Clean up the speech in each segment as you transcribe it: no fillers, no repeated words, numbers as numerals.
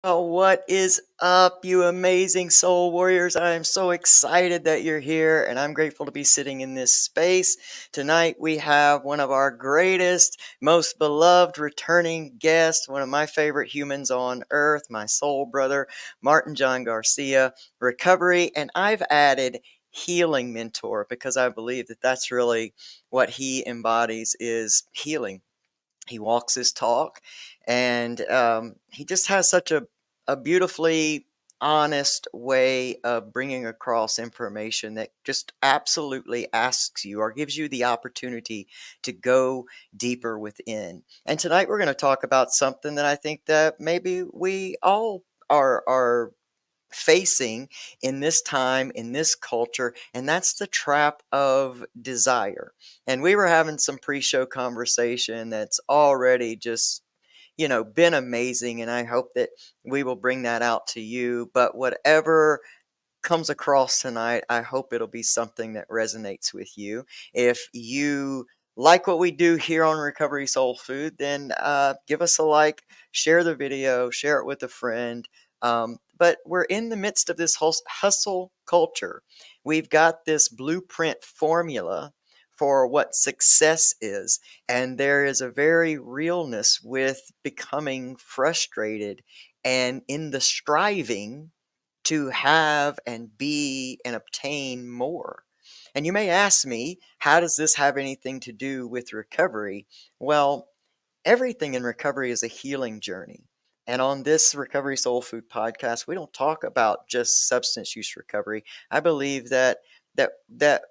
Oh, what is up, you amazing soul warriors? I am so excited that you're here, and I'm grateful to be sitting in this space. Tonight, we have one of our greatest, most beloved returning guests, one of my favorite humans on earth, my soul brother, MartinJon Garcia, recovery, and I've added healing mentor because I believe that that's really what he embodies is healing. He walks his talk, and he just has such a beautifully honest way of bringing across information that just absolutely asks you or gives you the opportunity to go deeper within. And tonight we're going to talk about something that I think that maybe we all are facing in this time, in this culture, and that's the trap of desire. And we were having some pre-show conversation that's already just, been amazing, and I hope that we will bring that out to you. But whatever comes across tonight, I hope it'll be something that resonates with you. If you like what we do here on Recovery Soul Food, then give us a like, share the video, share it with a friend. But we're in the midst of this hustle culture. We've got this blueprint formula for what success is, and there is a very realness with becoming frustrated and in the striving to have and be and obtain more. And you may ask me, how does this have anything to do with recovery? Well, everything in recovery is a healing journey. And on this Recovery Soul Food podcast, we don't talk about just substance use recovery. I believe that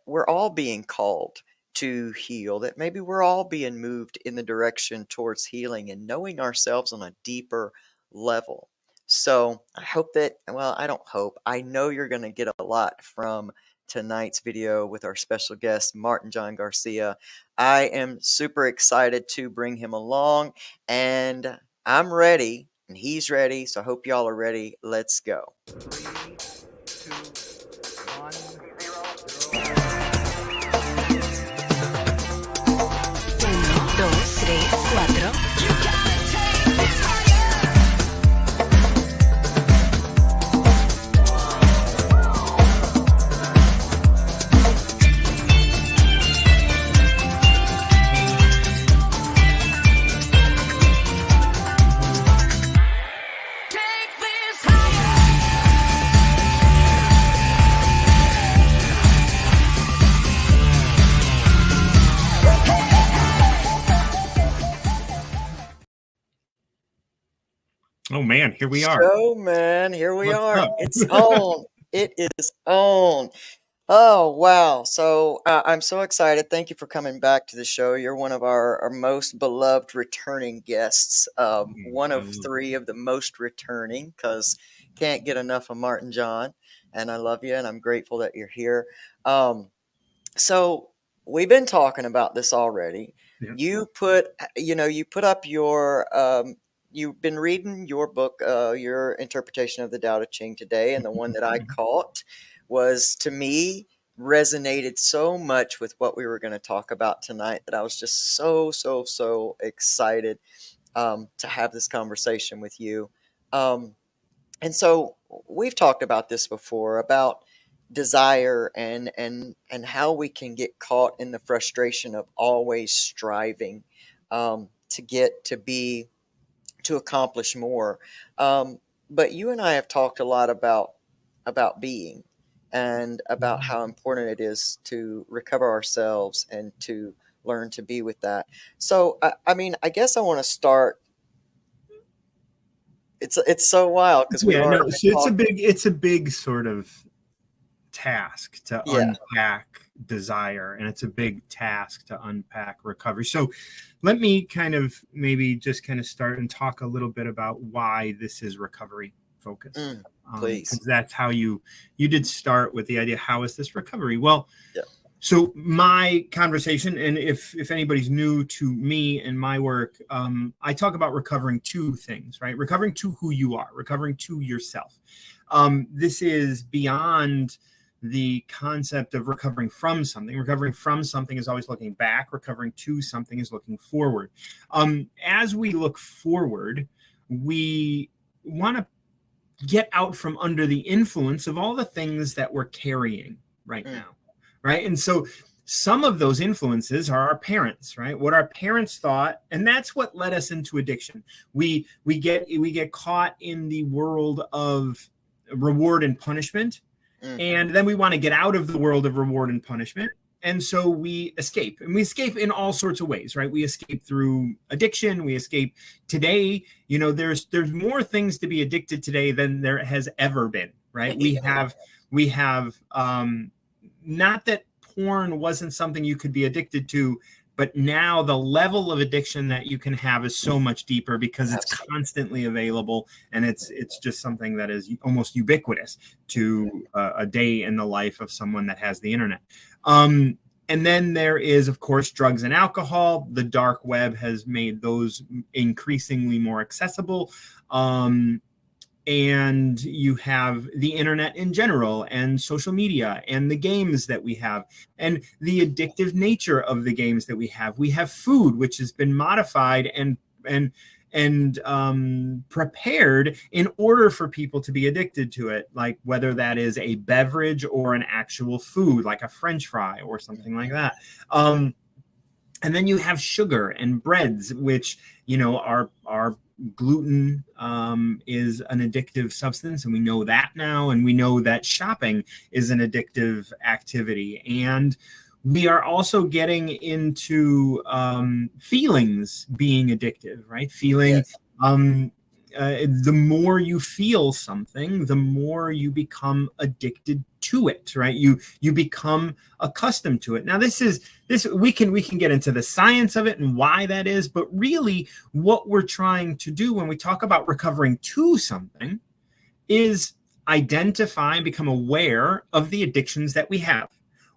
we're all being called to heal, that maybe we're all being moved in the direction towards healing and knowing ourselves on a deeper level. So I hope that, well, I don't hope, I know you're going to get a lot from tonight's video with our special guest, MartinJon Garcia. I am super excited to bring him along, and I'm ready, and he's ready, so I hope y'all are ready. Let's go. 3, 2, 1, 1, 2, 3, 4. Oh man, here we are. So, man, here we What's are. up? It's on. It is on. Oh, wow. So I'm so excited. Thank you for coming back to the show. You're one of our most beloved returning guests. One of three of the most returning, because can't get enough of MartinJon. And I love you, and I'm grateful that you're here. So we've been talking about this already. Yeah. You put up your, you've been reading your book, your interpretation of the Tao Te Ching today, and the one that I caught was, to me, resonated so much with what we were going to talk about tonight that I was just so excited to have this conversation with you. And so we've talked about this before, about desire and how we can get caught in the frustration of always striving to get to be to accomplish more. But you and I have talked a lot about being and about how important it is to recover ourselves and to learn to be with that. So I mean, I guess I want to start. It's so wild because we've already been it's a big sort of task to unpack desire, and it's a big task to unpack recovery. So let me maybe just start and talk a little bit about why this is recovery focused. Please. Because that's how you did start with the idea, how is this recovery? Well, yeah. So my conversation, and if anybody's new to me and my work, I talk about recovering to things, right? Recovering to who you are, recovering to yourself. This is beyond the concept of recovering from something. Recovering from something is always looking back. Recovering to something is looking forward. As we look forward, we want to get out from under the influence of all the things that we're carrying right now, right? And so some of those influences are our parents, right? What our parents thought, and that's what led us into addiction. We get caught in the world of reward and punishment, and then we want to get out of the world of reward and punishment. And so we escape, and we escape in all sorts of ways, right? We escape through addiction. We escape today. There's more things to be addicted today than there has ever been, right? We have, not that porn wasn't something you could be addicted to, but now the level of addiction that you can have is so much deeper because it's constantly available, and it's just something that is almost ubiquitous to a day in the life of someone that has the internet. And then there is, of course, drugs and alcohol. The dark web has made those increasingly more accessible. And you have the internet in general, and social media, and the games that we have, and the addictive nature of the games that we have. We have food, which has been modified and prepared in order for people to be addicted to it, like whether that is a beverage or an actual food, like a French fry or something like that. And then you have sugar and breads, which, are gluten is an addictive substance, and we know that now, and we know that shopping is an addictive activity. And we are also getting into feelings being addictive, right? Feeling, the more you feel something, the more you become addicted to it, right? You become accustomed to it. Now, this we can get into the science of it and why that is, but really what we're trying to do when we talk about recovering to something is identify and become aware of the addictions that we have.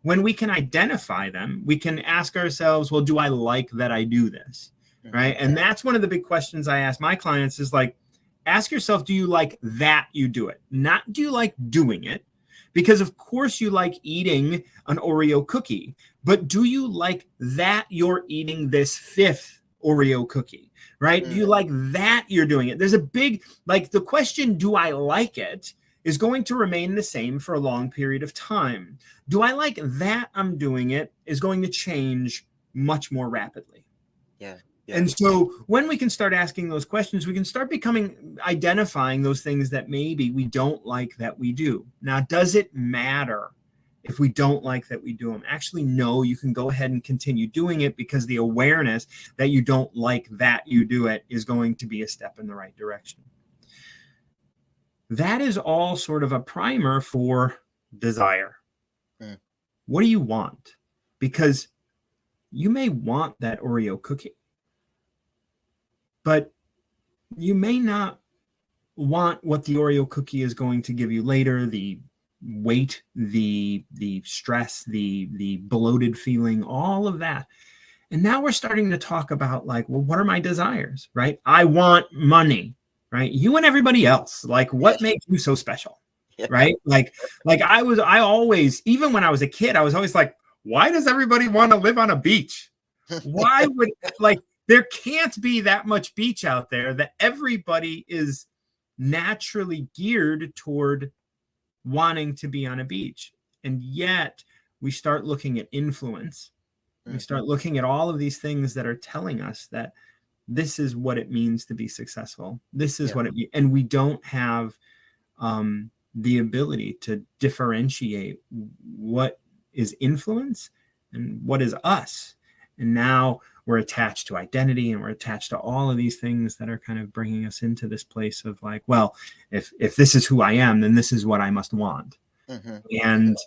When we can identify them, we can ask ourselves, well, do I like that I do this? Right? And that's one of the big questions I ask my clients is like, ask yourself, do you like that you do it? Not do you like doing it? Because of course you like eating an Oreo cookie, but do you like that you're eating this 5th Oreo cookie, right? Do you like that you're doing it? There's a big, the question, do I like it, is going to remain the same for a long period of time. Do I like that I'm doing it is going to change much more rapidly. Yeah. And so when we can start asking those questions, we can start identifying those things that maybe we don't like that we do. Now, does it matter if we don't like that we do them? Actually, no, you can go ahead and continue doing it because the awareness that you don't like that you do it is going to be a step in the right direction. That is all sort of a primer for desire. What do you want? Because you may want that Oreo cookie, but you may not want what the Oreo cookie is going to give you later, the weight, the stress, the bloated feeling, all of that. And now we're starting to talk about what are my desires, right? I want money, right? You and everybody else, what makes you so special, right? I always, even when I was a kid, I was always like, why does everybody want to live on a beach? Why would, there can't be that much beach out there that everybody is naturally geared toward wanting to be on a beach. And yet we start looking at influence. We start looking at all of these things that are telling us that this is what it means to be successful. This is what it means. And we don't have the ability to differentiate what is influence and what is us. And now we're attached to identity, and we're attached to all of these things that are kind of bringing us into this place of well, if this is who I am, then this is what I must want. And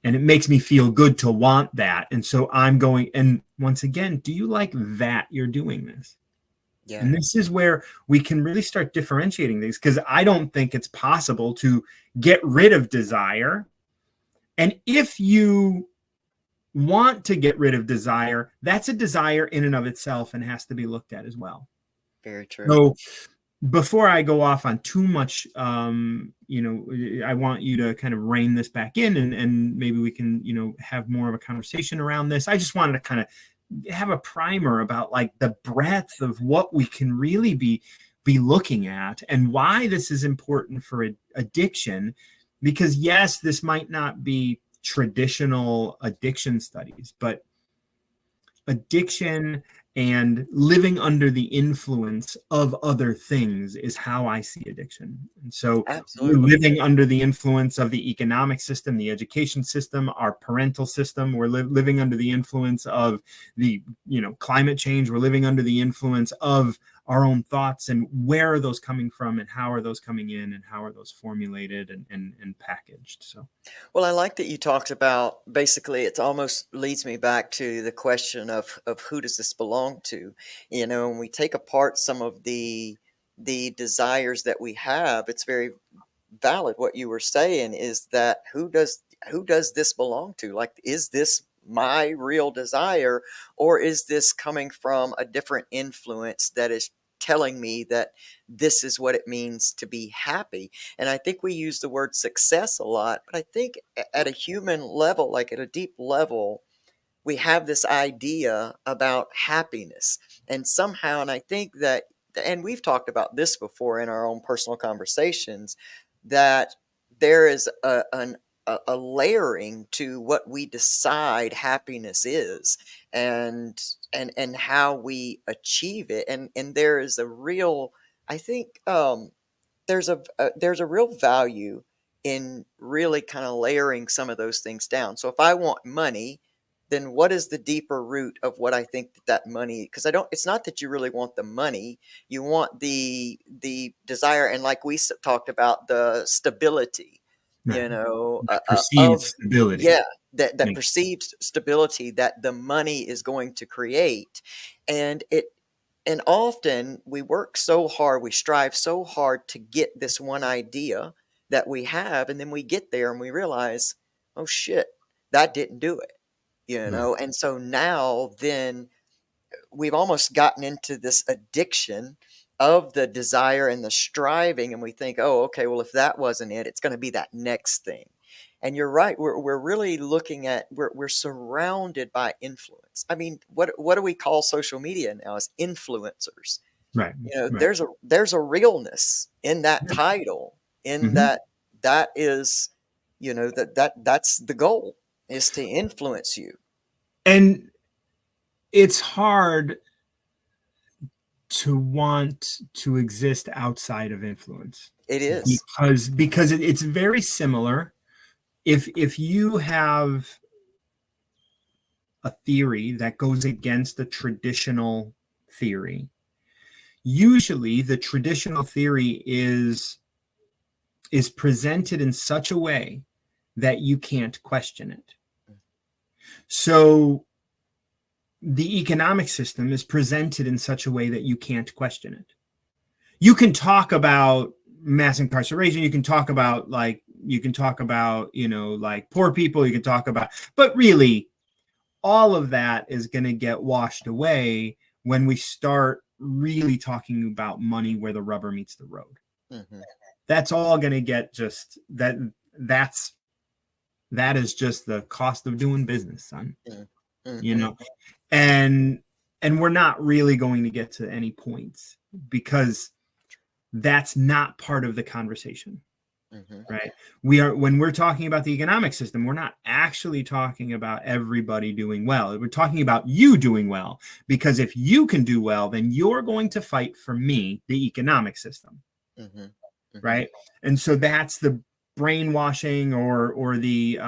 it makes me feel good to want that. And so I'm going, and once again, do you like that you're doing this? Yeah. And this is where we can really start differentiating these, because I don't think it's possible to get rid of desire. And if you want to get rid of desire, that's a desire in and of itself and has to be looked at as well. Very true. So before I go off on too much, I want you to kind of rein this back in, and maybe we can, have more of a conversation around this. I just wanted to kind of have a primer about the breadth of what we can really be be looking at, and why this is important for addiction. Because yes, this might not be traditional addiction studies, but addiction and living under the influence of other things is how I see addiction. And so we're living under the influence of the economic system, the education system, our parental system. We're living under the influence of the, climate change. We're living under the influence of our own thoughts, and where are those coming from, and how are those coming in, and how are those formulated and packaged. So, well, I like that you talked about, basically it almost leads me back to the question of who does this belong to? When we take apart some of the desires that we have, it's very valid what you were saying, is that who does this belong to? Like, is this my real desire, or is this coming from a different influence that is telling me that this is what it means to be happy? And I think we use the word success a lot, but I think at a human level, like at a deep level, we have this idea about happiness. And somehow, and I think that, and we've talked about this before in our own personal conversations, that there is a layering to what we decide happiness is, and how we achieve it. And there is a real, I think, there's a real value in really kind of layering some of those things down. So if I want money, then what is the deeper root of what I think that money? Because it's not that you really want the money, you want the desire, and like we talked about, the stability, right. Perceived stability. Yeah, that perceived stability that the money is going to create. And often we work so hard, we strive so hard to get this one idea that we have, and then we get there and we realize, oh shit, that didn't do it. And so now then we've almost gotten into this addiction of the desire and the striving, and we think, oh, okay, well, if that wasn't it, it's going to be that next thing. And you're right, we're really looking at, we're surrounded by influence. I mean, what do we call social media now? As influencers. Right. There's a realness in that title, in that is, that's the goal, is to influence you. And it's hard to want to exist outside of influence. It is. Because it's very similar. If you have a theory that goes against a traditional theory, usually the traditional theory is presented in such a way that you can't question it. So the economic system is presented in such a way that you can't question it. You can talk about mass incarceration, you can talk about like poor people, you can talk about, but really all of that is going to get washed away when we start really talking about money where the rubber meets the road. That's all going to get just that is just the cost of doing business, son. And we're not really going to get to any points, because that's not part of the conversation. Right? When we're talking about the economic system, we're not actually talking about everybody doing well. We're talking about you doing well, because if you can do well, then you're going to fight for me, the economic system. Right? And so that's the brainwashing or the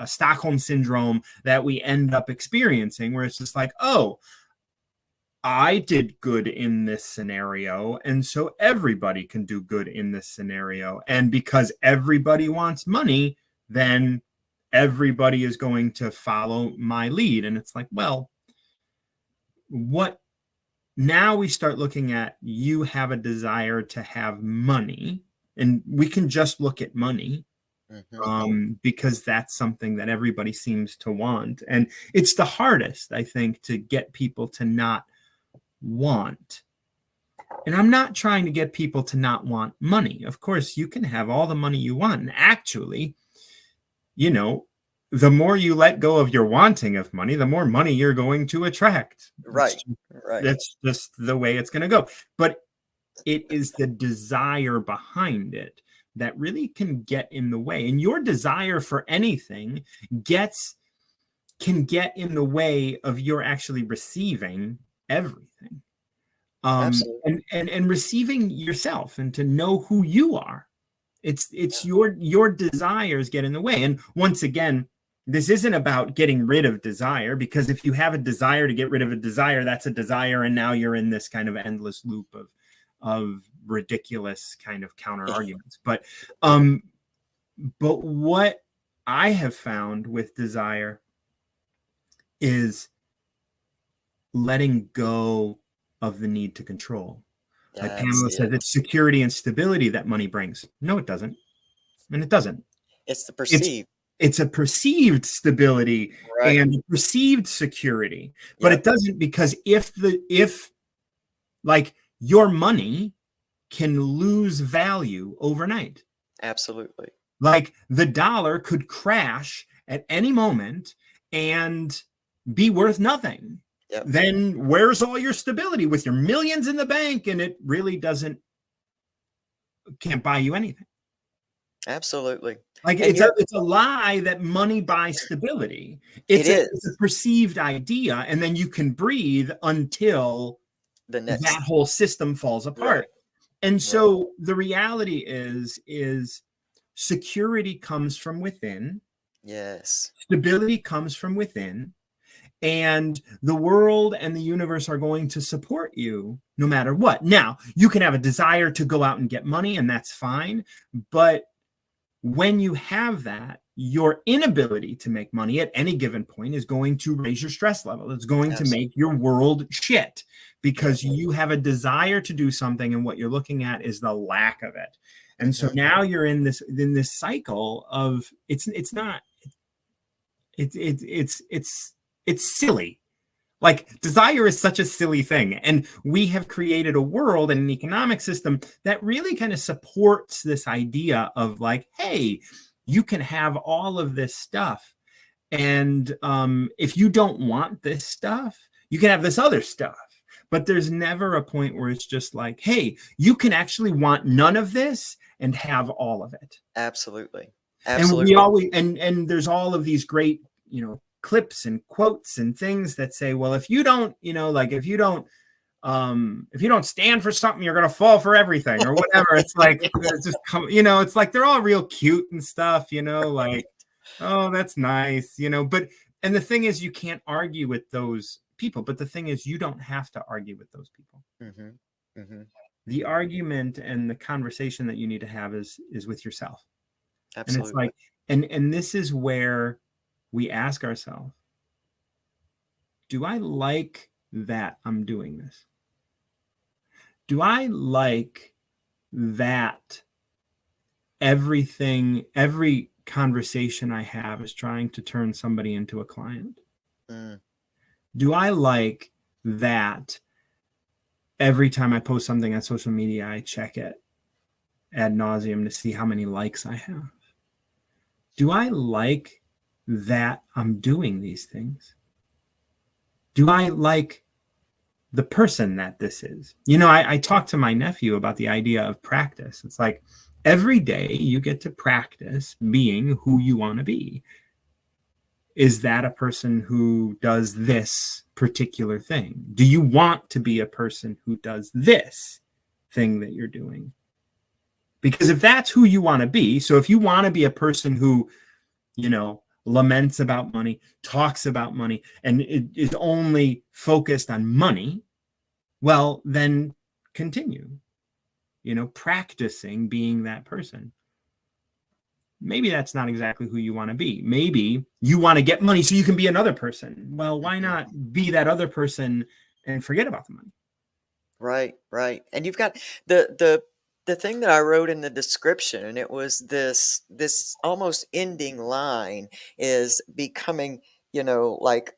Stockholm syndrome that we end up experiencing, where it's just like, oh, I did good in this scenario, and so everybody can do good in this scenario. And because everybody wants money, then everybody is going to follow my lead. And it's like, well, what? Now we start looking at, you have a desire to have money, and we can just look at money, because that's something that everybody seems to want. And it's the hardest, I think, to get people to not want. And I'm not trying to get people to not want money. Of course, you can have all the money you want. And actually, the more you let go of your wanting of money, the more money you're going to attract. Right. That's just the way it's going to go. But it is the desire behind it that really can get in the way. And your desire for anything can get in the way of your actually receiving everything. Absolutely. And receiving yourself and to know who you are. It's your desires get in the way. And once again, this isn't about getting rid of desire, because if you have a desire to get rid of a desire, that's a desire, and now you're in this kind of endless loop of ridiculous kind of counter arguments. But what I have found with desire is letting go of the need to control. Like Pamela says, it's security and stability that money brings. No, it doesn't. And it doesn't. It's the perceived. It's a perceived stability, right, and perceived security. But it doesn't, because if like your money can lose value overnight. Absolutely. Like the dollar could crash at any moment and be worth nothing. Yep. Then where's all your stability with your millions in the bank? And it really can't buy you anything. Absolutely. Like it's a lie that money buys stability. It's a perceived idea, and then you can breathe until that whole system falls apart. Right. And so the reality is security comes from within. Yes. Stability comes from within. And the world and the universe are going to support you no matter what. Now, you can have a desire to go out and get money, and that's fine. But when you have that, your inability to make money at any given point is going to raise your stress level. It's going to make your world shit, because you have a desire to do something, and what you're looking at is the lack of it. And so now you're in this cycle of it's silly. Like desire is such a silly thing. And we have created a world and an economic system that really kind of supports this idea of like, hey, you can have all of this stuff. And if you don't want this stuff, you can have this other stuff. But there's never a point where it's just like, hey, you can actually want none of this and have all of it. Absolutely. And we always, and there's all of these great, clips and quotes and things that say, well, if you don't, if you don't stand for something, you're going to fall for everything or whatever. It's like, it's just, it's like, they're all real cute and stuff, like, oh, that's nice, but, and the thing is, you can't argue with those people, but the thing is, you don't have to argue with those people. Mm-hmm. Mm-hmm. The argument and the conversation that you need to have is with yourself. Absolutely. And it's like, and this is where we ask ourselves, do I like that I'm doing this? Do I like that every conversation I have is trying to turn somebody into a client? Do I like that every time I post something on social media, I check it ad nauseum to see how many likes I have? Do I like that I'm doing these things? Do I like the person that this is? I talked to my nephew about the idea of practice. It's like every day you get to practice being who you want to be. Is that a person who does this particular thing? Do you want to be a person who does this thing that you're doing? Because if that's who you want to be, so if you want to be a person who, laments about money, talks about money, and it is only focused on money, well, then continue, practicing being that person. Maybe that's not exactly who you want to be. Maybe you want to get money so you can be another person. Well, why not be that other person and forget about the money? Right, right. And you've got the thing that I wrote in the description, and it was this almost ending line is becoming, like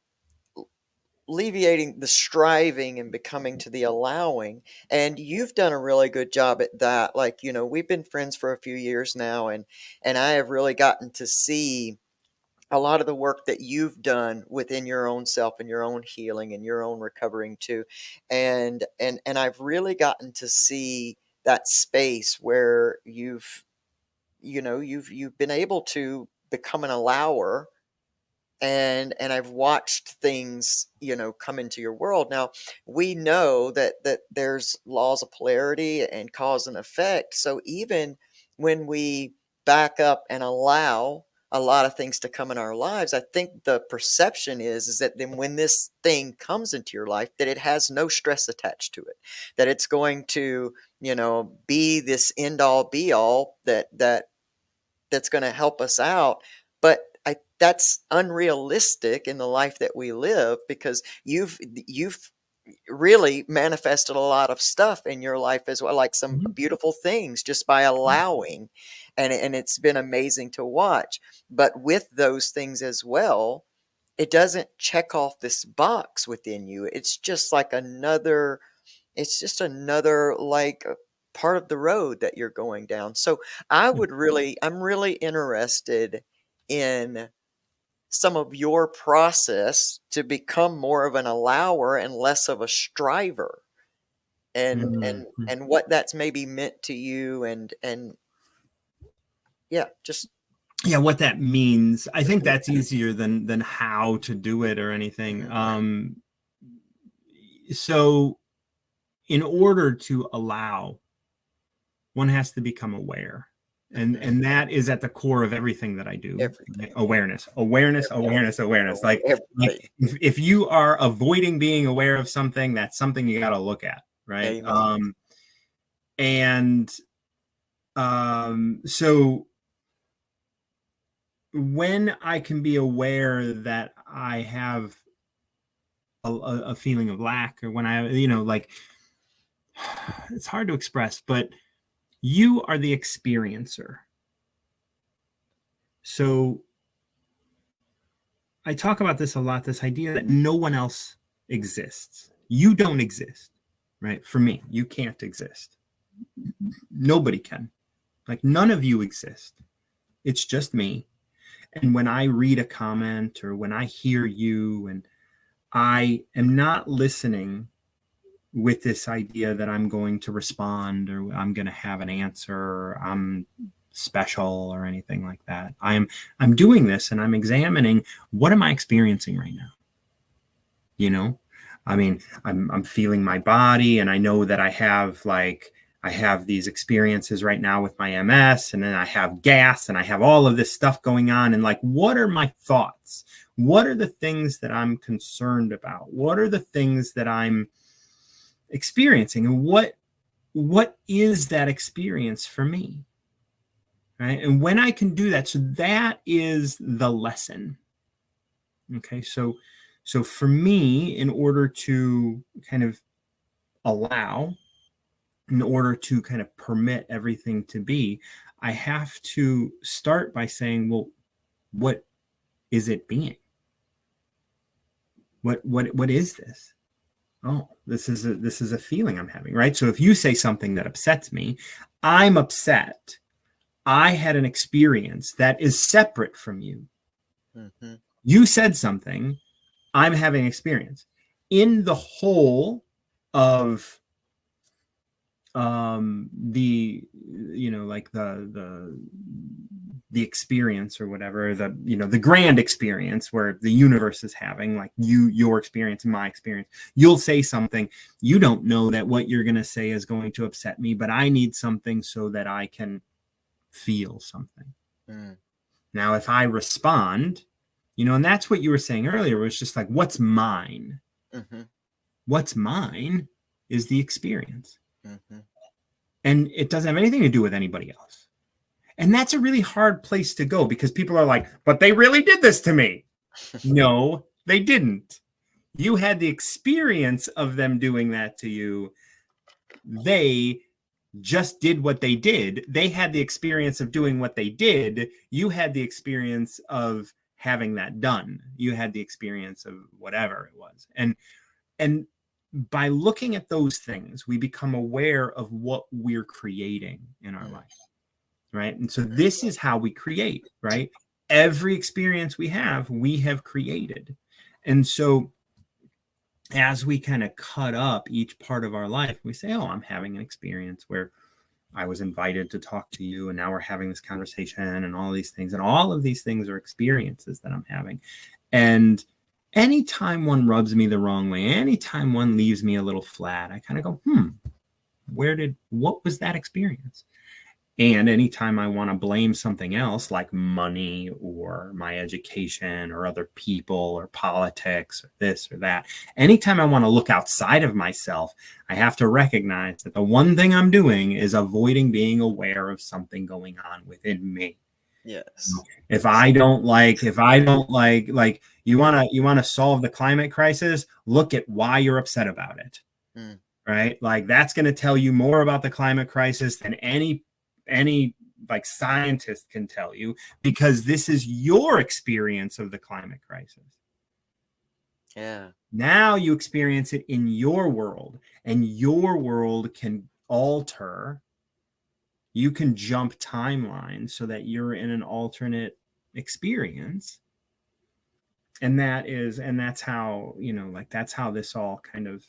alleviating the striving and becoming to the allowing. And you've done a really good job at that. Like, we've been friends for a few years now, and I have really gotten to see a lot of the work that you've done within your own self and your own healing and your own recovering too. And I've really gotten to see that space where you've been able to become an allower, and I've watched things, come into your world. Now, we know that there's laws of polarity and cause and effect. So even when we back up and allow a lot of things to come in our lives, I think the perception is that then when this thing comes into your life, that it has no stress attached to it, that it's going to, be this end all be all that's going to help us out. But that's unrealistic in the life that we live, because you've really manifested a lot of stuff in your life as well, like some beautiful things, just by allowing, and it's been amazing to watch. But with those things as well, it doesn't check off this box within you. It's just another like part of the road that you're going down. So I'm really interested in some of your process to become more of an allower and less of a striver, and what that's maybe meant to you, and yeah, just what that means. I think that's easier than how to do it or anything. So in order to allow, one has to become aware. And that is at the core of everything that I do. Everything. Awareness. Like if you are avoiding being aware of something, that's something you got to look at, right? So when I can be aware that I have a feeling of lack, or when I, it's hard to express, but you are the experiencer. So I talk about this a lot, this idea that no one else exists. You don't exist, right? For me, you can't exist. Nobody can. Like, none of you exist. It's just me. And when I read a comment or when I hear you, and I am not listening with this idea that I'm going to respond, or I'm going to have an answer, or I'm special or anything like that. I'm doing this and I'm examining, what am I experiencing right now? I mean, I'm feeling my body, and I know that I have these experiences right now with my MS, and then I have gas, and I have all of this stuff going on. And like, what are my thoughts? What are the things that I'm concerned about? What are the things that I'm experiencing, and what is that experience for me, right? And when I can do that, so that is the lesson. Okay, so for me, in order to kind of allow, in order to kind of permit everything to be, I have to start by saying, well, what is it being? What is this? Oh, this is a feeling I'm having, right? So if you say something that upsets me, I'm upset. I had an experience that is separate from you. You said something, I'm having experience. In the whole of the experience, or whatever, the grand experience where the universe is having, like your experience and my experience, you'll say something, you don't know that what you're going to say is going to upset me, but I need something so that I can feel something. Now, if I respond, and that's what you were saying earlier, was just like, what's mine? What's mine is the experience. And it doesn't have anything to do with anybody else. And that's a really hard place to go, because people are like, but they really did this to me. No, they didn't. You had the experience of them doing that to you. They just did what they did. They had the experience of doing what they did. You had the experience of having that done. You had the experience of whatever it was. And by looking at those things, we become aware of what we're creating in our life, right? And so this is how we create, right? every experience we have created. And so as we kind of cut up each part of our life, we say, oh, I'm having an experience where I was invited to talk to you, and now we're having this conversation and all these things. And all of these things are experiences that I'm having. And anytime one rubs me the wrong way, anytime one leaves me a little flat, I kind of go, what was that experience? And anytime I want to blame something else, like money or my education or other people or politics or this or that, anytime I want to look outside of myself, I have to recognize that the one thing I'm doing is avoiding being aware of something going on within me. Yes. If I don't like, you want to solve the climate crisis, look at why you're upset about it. Right? Like, that's going to tell you more about the climate crisis than any like scientist can tell you, because this is your experience of the climate crisis. Yeah. Now you experience it in your world, and your world can alter. You can jump timelines so that you're in an alternate experience. And that's how, that's how this all kind of,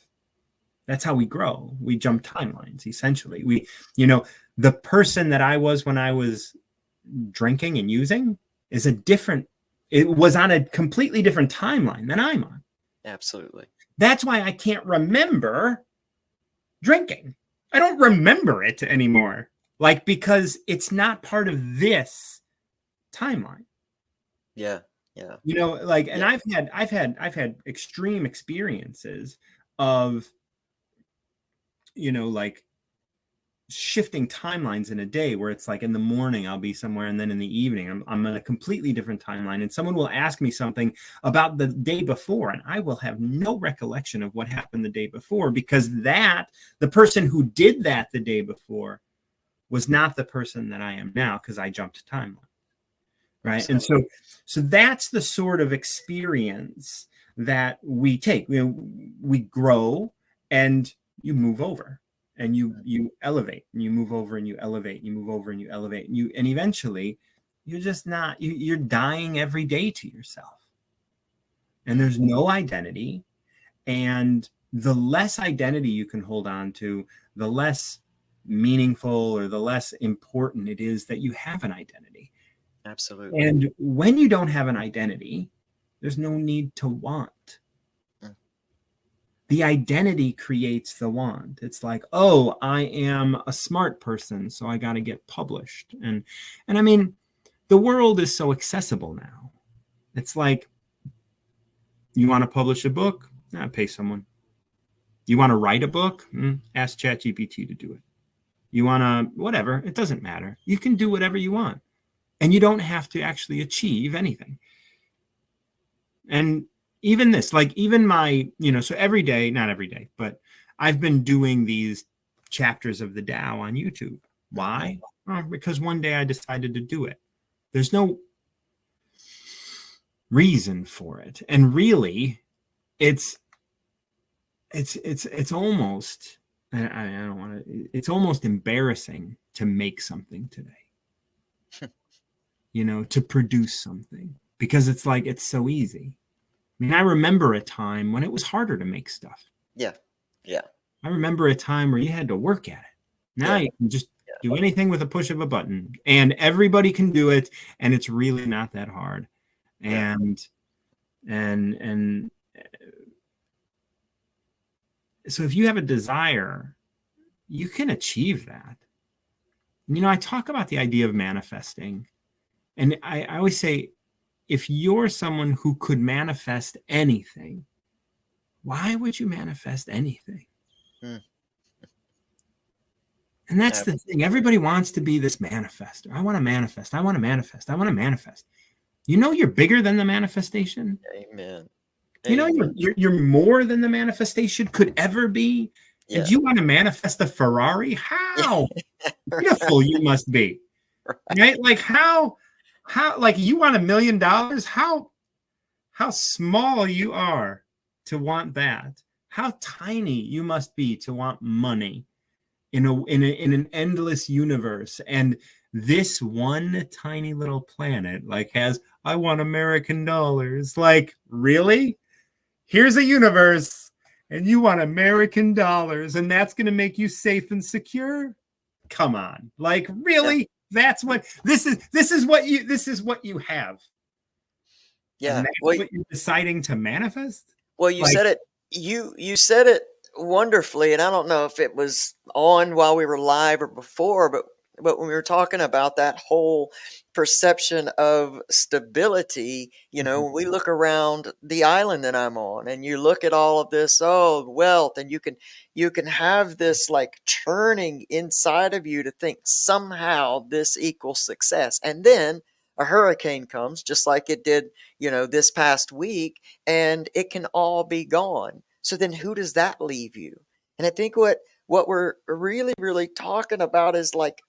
that's how we grow. We jump timelines, essentially. The person that I was when I was drinking and using it was on a completely different timeline than I'm on. Absolutely. That's why I can't remember drinking. I don't remember it anymore. Because it's not part of this timeline. Yeah. Yeah. And I've had extreme experiences of, shifting timelines in a day, where it's like in the morning I'll be somewhere, and then in the evening I'm on a completely different timeline, and someone will ask me something about the day before, and I will have no recollection of what happened the day before, because the person who did that the day before was not the person that I am now, because I jumped timeline. Right. Absolutely. And so that's the sort of experience that we take. We grow, and you move over, and you elevate, and you move over, and you elevate, and you move over, and you elevate, and eventually you're just not, you're dying every day to yourself, and there's no identity. And the less identity you can hold on to, the less meaningful or the less important it is that you have an identity. Absolutely. And when you don't have an identity, there's no need to want. The identity creates the want. It's like, oh, I am a smart person, so I got to get published. And I mean, the world is so accessible now. It's like, you want to publish a book? Pay someone. You want to write a book? Ask ChatGPT to do it. You want to, whatever, it doesn't matter. You can do whatever you want. And you don't have to actually achieve anything. And even this, even my, so every day, not every day, but I've been doing these chapters of the Tao on YouTube. Why? Because one day I decided to do it. There's no reason for it. And really, it's almost, I don't want to, it's almost embarrassing to make something today, to produce something, because it's like, it's so easy. I mean, I remember a time when it was harder to make stuff. Yeah. Yeah. I remember a time where you had to work at it. Now you can just do anything with a push of a button, and everybody can do it. And it's really not that hard. And so if you have a desire, you can achieve that. I talk about the idea of manifesting, and I always say, if you're someone who could manifest anything, why would you manifest anything? And that's the thing. Everybody wants to be this manifester. I want to manifest. I want to manifest. I want to manifest. You're bigger than the manifestation. Amen. You're more than the manifestation could ever be. Yeah. And you want to manifest a Ferrari? How beautiful you must be. Right? Like how like you want $1 million? How small you are to want that. How tiny you must be to want money in an endless universe. And this one tiny little planet like has, I want American dollars. Like, really? Here's a universe and you want American dollars and that's going to make you safe and secure? Come on. Like, really? Yeah. That's what this is what you have. Yeah. And that's what you're deciding to manifest? Well, you said it. You said it wonderfully, and I don't know if it was on while we were live or before, but when we were talking about that whole perception of stability, you know, we look around the island that I'm on, and you look at all of this wealth, and you can have this like churning inside of you to think somehow this equals success, and then a hurricane comes, just like it did, you know, this past week, and it can all be gone. So then who does that leave you? And I think what we're really talking about is like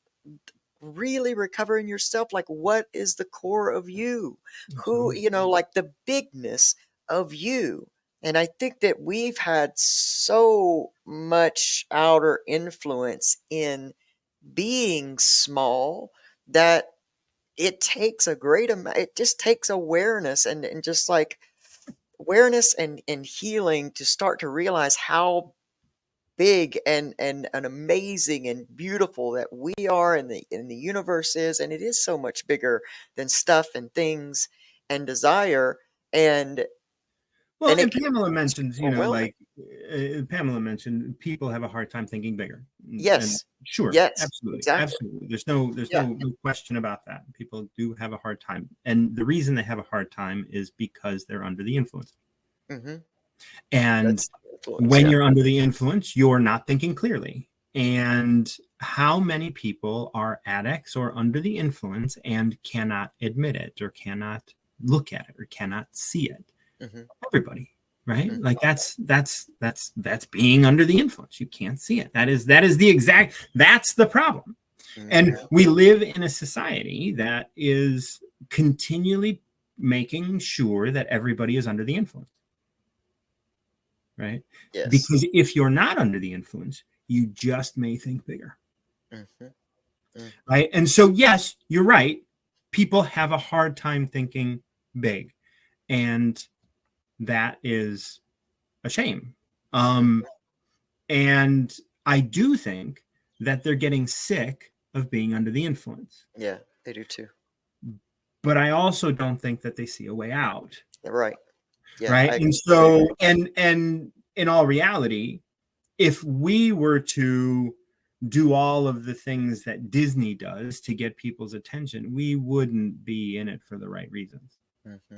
really recovering yourself. Like, what is the core of you? Who, you know, like the bigness of you. And I think that we've had so much outer influence in being small that it takes a great amount. It just takes awareness and just like awareness and healing to start to realize how big and amazing and beautiful that we are and the universe is, and it is so much bigger than stuff and things and desire. And well, and Pamela mentions, you know, like Pamela mentioned, people have a hard time thinking bigger. Yes. And sure. Yes. Absolutely. Exactly. Absolutely. There's no question about that. People do have a hard time. And the reason they have a hard time is because they're under the influence. Mm-hmm. And when you're under the influence, you're not thinking clearly. And how many people are addicts or under the influence and cannot admit it or cannot look at it or cannot see it? Mm-hmm. Everybody, right? Mm-hmm. Like that's being under the influence. You can't see it. That's the problem. Mm-hmm. And we live in a society that is continually making sure that everybody is under the influence. Right? Yes. Because if you're not under the influence, you just may think bigger. Mm-hmm. Mm-hmm. Right? And so, yes, you're right. People have a hard time thinking big. And that is a shame. And I do think that they're getting sick of being under the influence. Yeah, they do too. But I also don't think that they see a way out. Right. Yeah, right. And so, and in all reality, if we were to do all of the things that Disney does to get people's attention, we wouldn't be in it for the right reasons. Mm-hmm.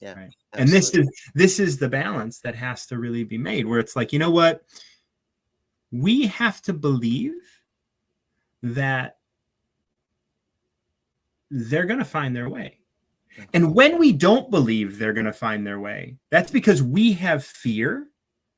Yeah. Right. And this is the balance that has to really be made, where it's like, you know what? We have to believe that they're going to find their way. And when we don't believe they're going to find their way, that's because we have fear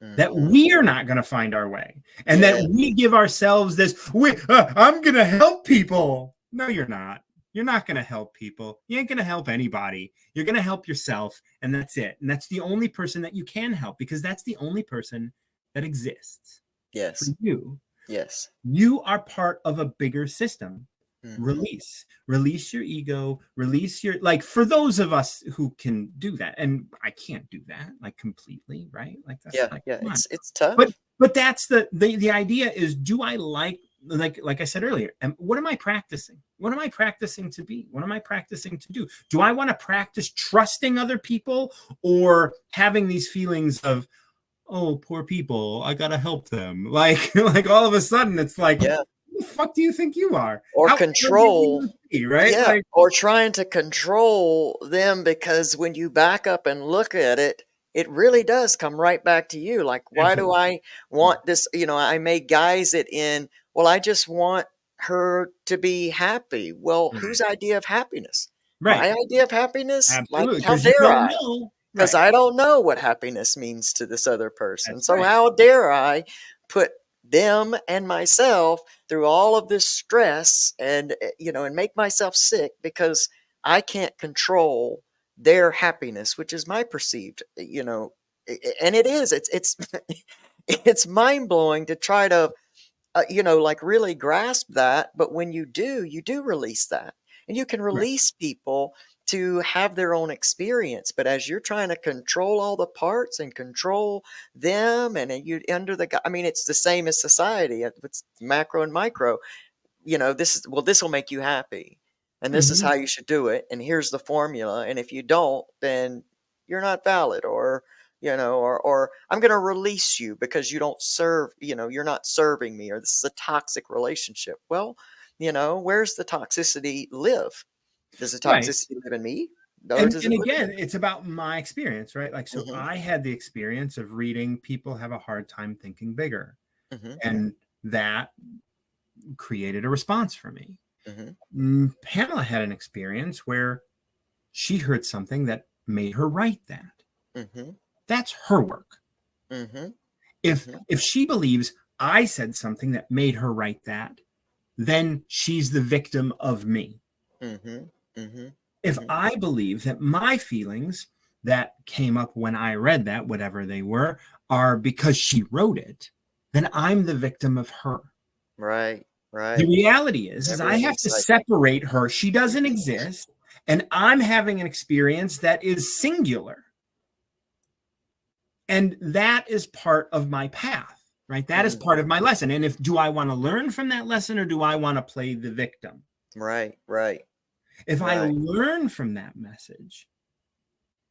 that we are not going to find our way. And that we give ourselves this, I'm going to help people. No, you're not. You're not going to help people. You ain't going to help anybody. You're going to help yourself. And that's it. And that's the only person that you can help, because that's the only person that exists. Yes. For you. Yes. You are part of a bigger system. Mm-hmm. Release your ego, release your, like, for those of us who can do that, and I can't do that like completely, right? Like that's it's tough. But that's the idea is, do I like I said earlier, what am I practicing? What am I practicing to be? What am I practicing to do? Do I want to practice trusting other people, or having these feelings of, oh, poor people, I gotta help them? Like all of a sudden it's like, who the fuck do you think you are? Or control, right? Yeah, like, or trying to control them, because when you back up and look at it, it really does come right back to you. Like, why do I want this? You know, I may guise it in, well, I just want her to be happy. Well, whose idea of happiness? Right. My idea of happiness? Absolutely. Like, how dare I? Because I don't know what happiness means to this other person. That's so how dare I put them and myself through all of this stress and, you know, and make myself sick because I can't control their happiness, which is my perceived, you know, and it is, it's mind blowing to try to like really grasp that. But when you do release that, and you can Right. release people to have their own experience. But as you're trying to control all the parts and control them, and you under I mean, it's the same as society. It's macro and micro. This will make you happy, and this is Mhm. how you should do it, and here's the formula, and if you don't, then you're not valid, or or I'm going to release you because you don't serve, you're not serving me, or this is a toxic relationship. Well, where's the toxicity live? Does the Right. toxicity live in me, or And does it and live in again, it's about my experience, right? Like, so you? I had the experience of reading people have a hard time thinking bigger, Mhm, and that created a response for me. mhm, Pamela had an experience where she heard something that made her write that. mhm, That's her work. mhm, If mhm, if she believes I said something that made her write that, then she's the victim of me. mhm, mhm, If mhm. I believe that my feelings that came up when I read that, whatever they were, are because she wrote it, then I'm the victim of her. Right, The right. reality is Never I have ending to cycle. separate her. She doesn't exist, and I'm having an experience that is singular. And that is part of my path, right? That is part Mhm. of my lesson. And do I want to learn from that lesson, or do I want to play the victim? Right, right, If I right. learn from that message,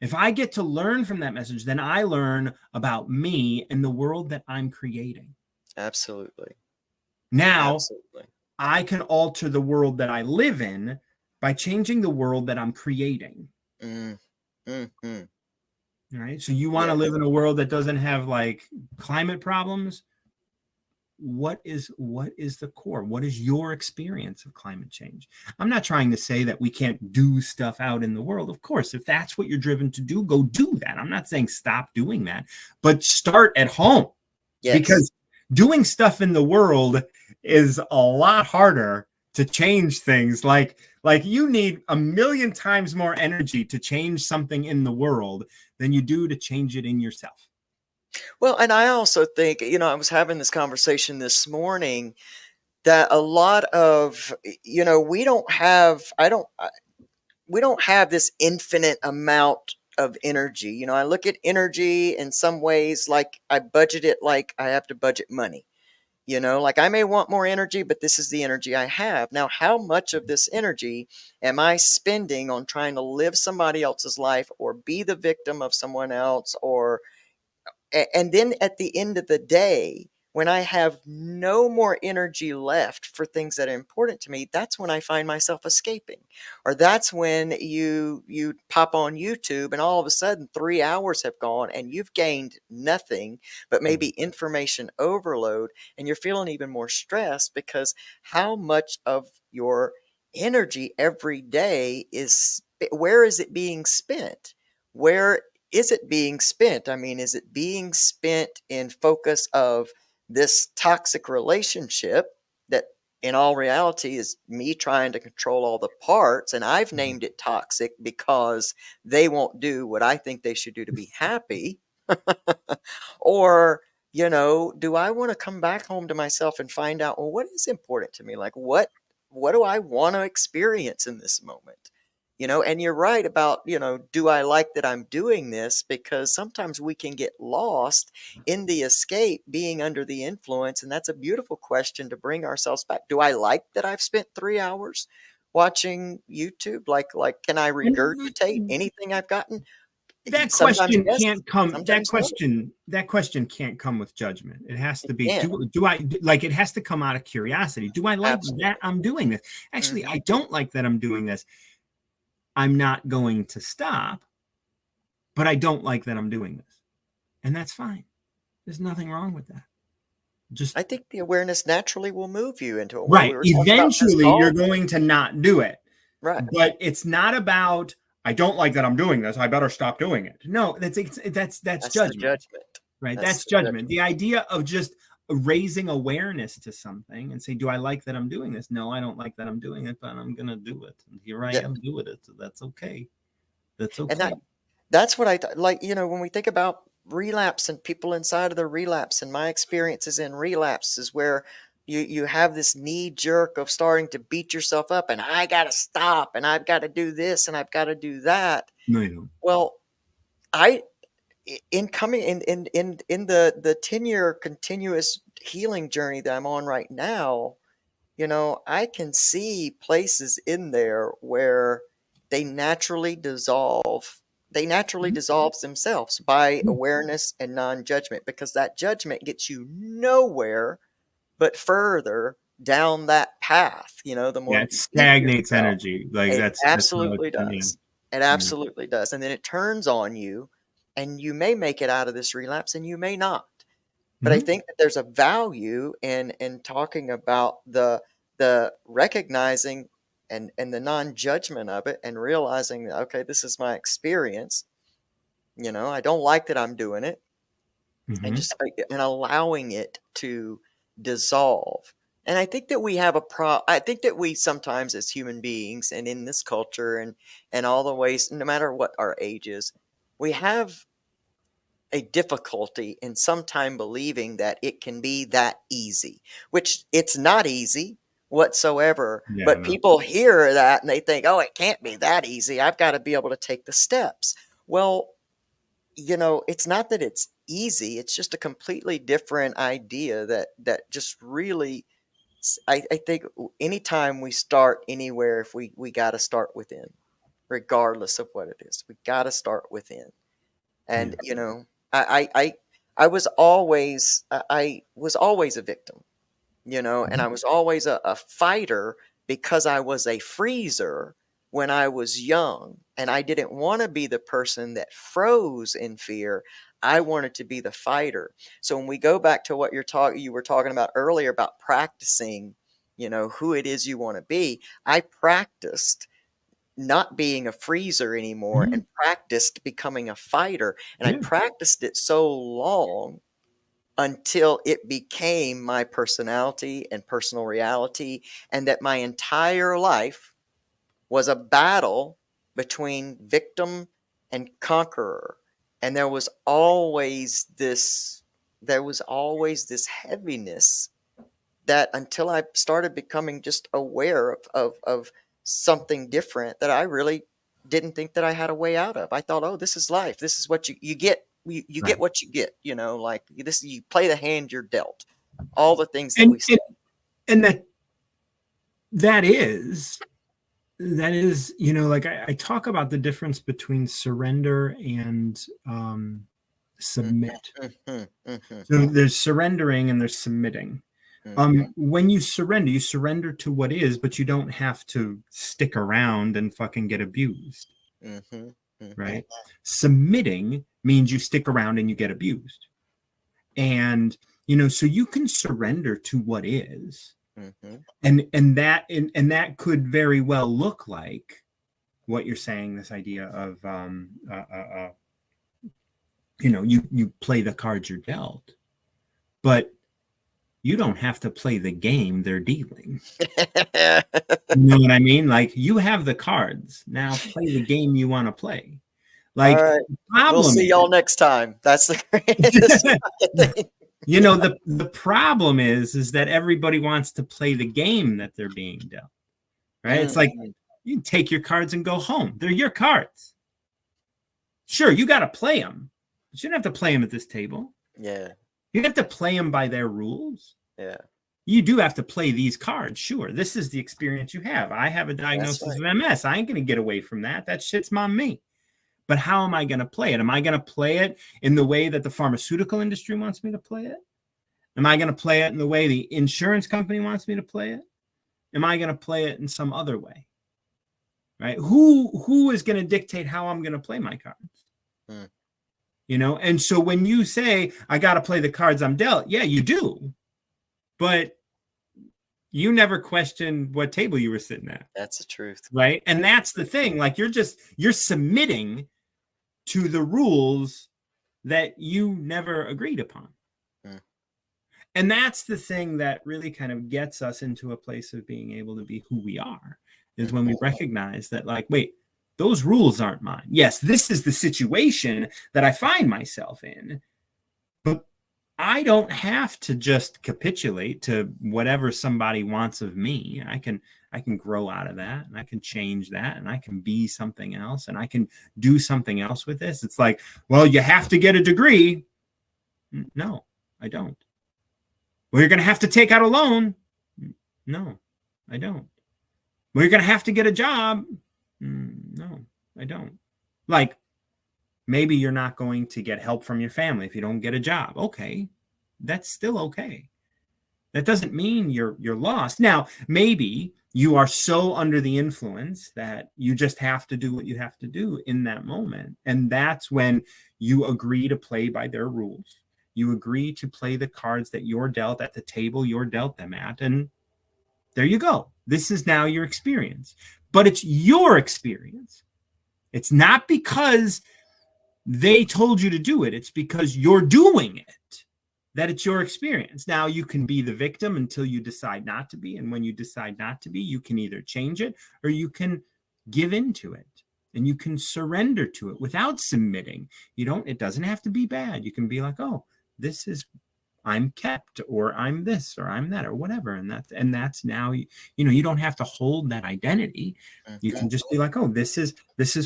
if I get to learn from that message, then I learn about me and the world that I'm creating. Absolutely. Now, Absolutely. I can alter the world that I live in by changing the world that I'm creating. Mm, mhm. Right? So you want to live Yes. in a world that doesn't have like climate problems? What is the core? What is your experience of climate change? I'm not trying to say that we can't do stuff out in the world. Of course, if that's what you're driven to do, go do that. I'm not saying stop doing that, but start at home, Yes. because doing stuff in the world is a lot harder to change things. Like you need a million times more energy to change something in the world than you do to change it in yourself. Well, and I also think, I was having this conversation this morning that a lot of, we don't have, we don't have this infinite amount of energy. I look at energy in some ways like I budget it like I have to budget money. Like I may want more energy, but this is the energy I have. Now, how much of this energy am I spending on trying to live somebody else's life or be the victim of someone else, or and then at the end of the day, when I have no more energy left for things that are important to me, that's when I find myself escaping. Or that's when you pop on YouTube and all of a sudden 3 hours have gone and you've gained nothing but maybe information overload, and you're feeling even more stressed because how much of your energy every day where is it being spent? Where is it being spent? I mean, is it being spent in focus of this toxic relationship that in all reality is me trying to control all the parts, and I've named it toxic because they won't do what I think they should do to be happy? Or, do I want to come back home to myself and find out, well, what is important to me? Like what do I want to experience in this moment? And you're right about, do I like that I'm doing this? Because sometimes we can get lost in the escape being under the influence. And that's a beautiful question to bring ourselves back. Do I like that I've spent 3 hours watching YouTube? Like, can I regurgitate And anything I've gotten? that Sometimes question yes, can't come sometimes no. that question can't come with judgment. It has It to be, can. do I like, it has to come out of curiosity. Do I like that Absolutely. I'm doing this? Actually, Mhm. I don't like that I'm doing this. I'm not going to stop, but I don't like that I'm doing this, and that's fine. There's nothing wrong with that. Just I think the awareness naturally will move you into it. Well, we right. were talking about Eventually, you're dissolving. going to not do it, Right. but it's not about, I don't like that I'm doing this, I better stop doing it. No, that's That's the judgment, judgment. right? That's That's the judgment. judgment. The idea of just raising awareness to something and say, do I like that I'm doing this? No, I don't like that I'm doing it, but I'm gonna do it. And here I Yeah. am doing it. So that's okay. That's And okay. that's what like, when we think about relapse and people inside of the relapse, and my experiences in relapse is where You have this knee jerk of starting to beat yourself up, and I got to stop, and I've got to do this, and I've got to do that. No, you don't. Well, I in coming in the 10-year continuous healing journey that I'm on right now, I can see places in there where they naturally dissolve. They naturally dissolve themselves by awareness and non-judgment, because that judgment gets you nowhere but further down that path. The more It you beat stagnates yourself, energy. Like it that's absolutely how does. It absolutely does. And then it turns on you, and you may make it out of this relapse and you may not. But I think that there's a value in talking about the recognizing and the non-judgment of it, and realizing that, okay, this is my experience. I don't like that I'm doing it, and just and allowing it to dissolve. And I think that we have I think that we sometimes, as human beings and in this culture and all the ways, no matter what our age is, we have a difficulty in sometime believing that it can be that easy, which it's not easy whatsoever. But people hear that and they think, oh, it can't be that easy. I've got to be able to take the steps. Well, it's not that it's easy. It's just a completely different idea that just really, I think anytime we start anywhere, if we got to start within, regardless of what it is, we got to start within. And, I was always a victim, and I was always a fighter, because I was a freezer when I was young, and I didn't want to be the person that froze in fear. I wanted to be the fighter. So when we go back to what you were talking about earlier about practicing, who it is you want to be, I practiced not being a freezer anymore and practiced becoming a fighter. And I practiced it so long until it became my personality and personal reality, and that my entire life was a battle between victim and conqueror. And there was always this heaviness, that until I started becoming just aware of something different, that I really didn't think that I had a way out of. I thought, oh, this is life. This is what you get. You get what you get, like this, you play the hand you're dealt. All the things that we say. And that is, like I talk about the difference between surrender and submit. So there's surrendering and there's submitting. When you surrender to what is, but you don't have to stick around and fucking get abused. Right? Submitting means you stick around and you get abused. And, so you can surrender to what is. And that could very well look like what you're saying, this idea of, you play the cards you're dealt, but you don't have to play the game they're dealing. You know what I mean? Like, you have the cards. Now play the game you want to play. Like, all right. We'll see y'all next time. That's the greatest thing. The problem is that everybody wants to play the game that they're being dealt. Right? It's like, you can take your cards and go home. They're your cards. Sure, you got to play them, but you don't have to play them at this table. Yeah. You have to play them by their rules. Yeah. You do have to play these cards. Sure. This is the experience you have. I have a diagnosis of MS. I ain't going to get away from that. That shit's on me. But how am I going to play it? Am I going to play it in the way that the pharmaceutical industry wants me to play it? Am I going to play it in the way the insurance company wants me to play it? Am I going to play it in some other way? Right? Who is going to dictate how I'm going to play my cards? And so when you say, I got to play the cards I'm dealt, yeah, you do. But you never questioned what table you were sitting at. That's the truth. Right? And that's the thing. Like, you're submitting to the rules that you never agreed upon. And that's the thing that really kind of gets us into a place of being able to be who we are, is when we recognize that, like, wait, those rules aren't mine. Yes, this is the situation that I find myself in, but I don't have to just capitulate to whatever somebody wants of me. I can grow out of that, and I can change that, and I can be something else, and I can do something else with this. It's like, well, you have to get a degree. No, I don't. Well, you're going to have to take out a loan. No, I don't. Well, you're going to have to get a job. No, I don't. Like, maybe you're not going to get help from your family if you don't get a job. Okay, that's still okay. That doesn't mean you're lost. Now, maybe you are so under the influence that you just have to do what you have to do in that moment. And that's when you agree to play by their rules. You agree to play the cards that you're dealt at the table you're dealt them at. And there you go. This is now your experience. But it's your experience. It's not because they told you to do it. It's because you're doing it, that it's your experience. Now, you can be the victim until you decide not to be. And when you decide not to be, you can either change it or you can give into it, and you can surrender to it without submitting. It doesn't have to be bad. You can be like, oh, this is, I'm kept, or I'm this, or I'm that, or whatever. And that's now, you don't have to hold that identity. You can just be like, oh, this is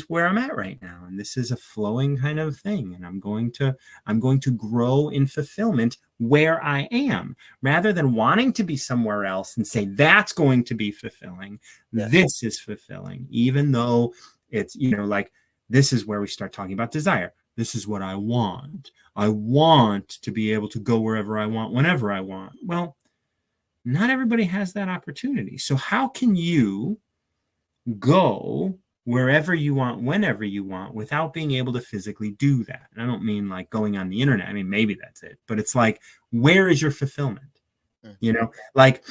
where I'm at right now. And this is a flowing kind of thing. And I'm going to grow in fulfillment where I am, rather than wanting to be somewhere else and say, that's going to be fulfilling. Yeah. This is fulfilling, even though it's, like, this is where we start talking about desire. This is what I want. I want to be able to go wherever I want, whenever I want. Well, not everybody has that opportunity. So how can you go wherever you want, whenever you want, without being able to physically do that? And I don't mean like going on the internet. I mean, maybe that's it. But it's like, where is your fulfillment? Like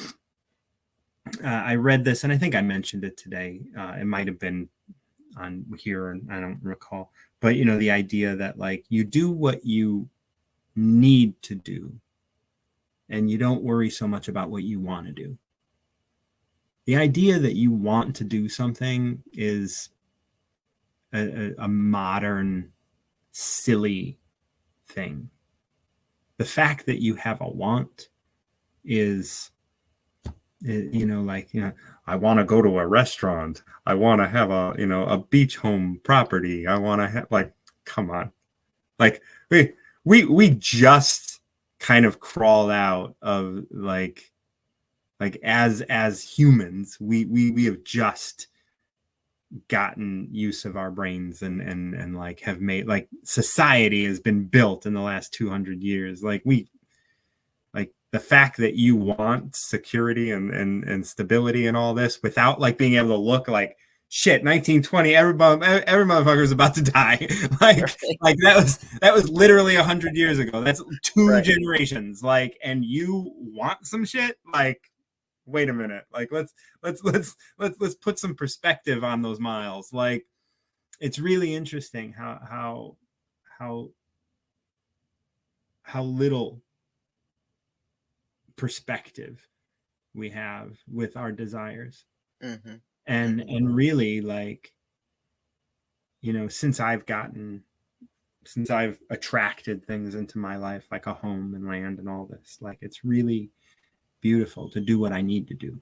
I read this, and I think I mentioned it today. It might have been on here, and I don't recall. But, the idea that, like, you do what you need to do, and you don't worry so much about what you want to do. The idea that you want to do something is a modern, silly thing. The fact that you have a want is, I want to go to a restaurant. I want to have a beach home property. I want to have, like, come on. Like, we just kind of crawled out of like as humans, we have just gotten use of our brains and like have made, like, society has been built in the last 200 years. Like, the fact that you want security and stability and all this without, like, being able to look like, shit, 1920, every motherfucker is about to die. Like that was literally 100 years ago. That's two generations. Like, and you want some shit? Like, wait a minute. Like, let's put some perspective on those miles. Like, it's really interesting how little perspective we have with our desires. And really, like, since I've attracted things into my life, like a home and land and all this, like, it's really beautiful to do what I need to do.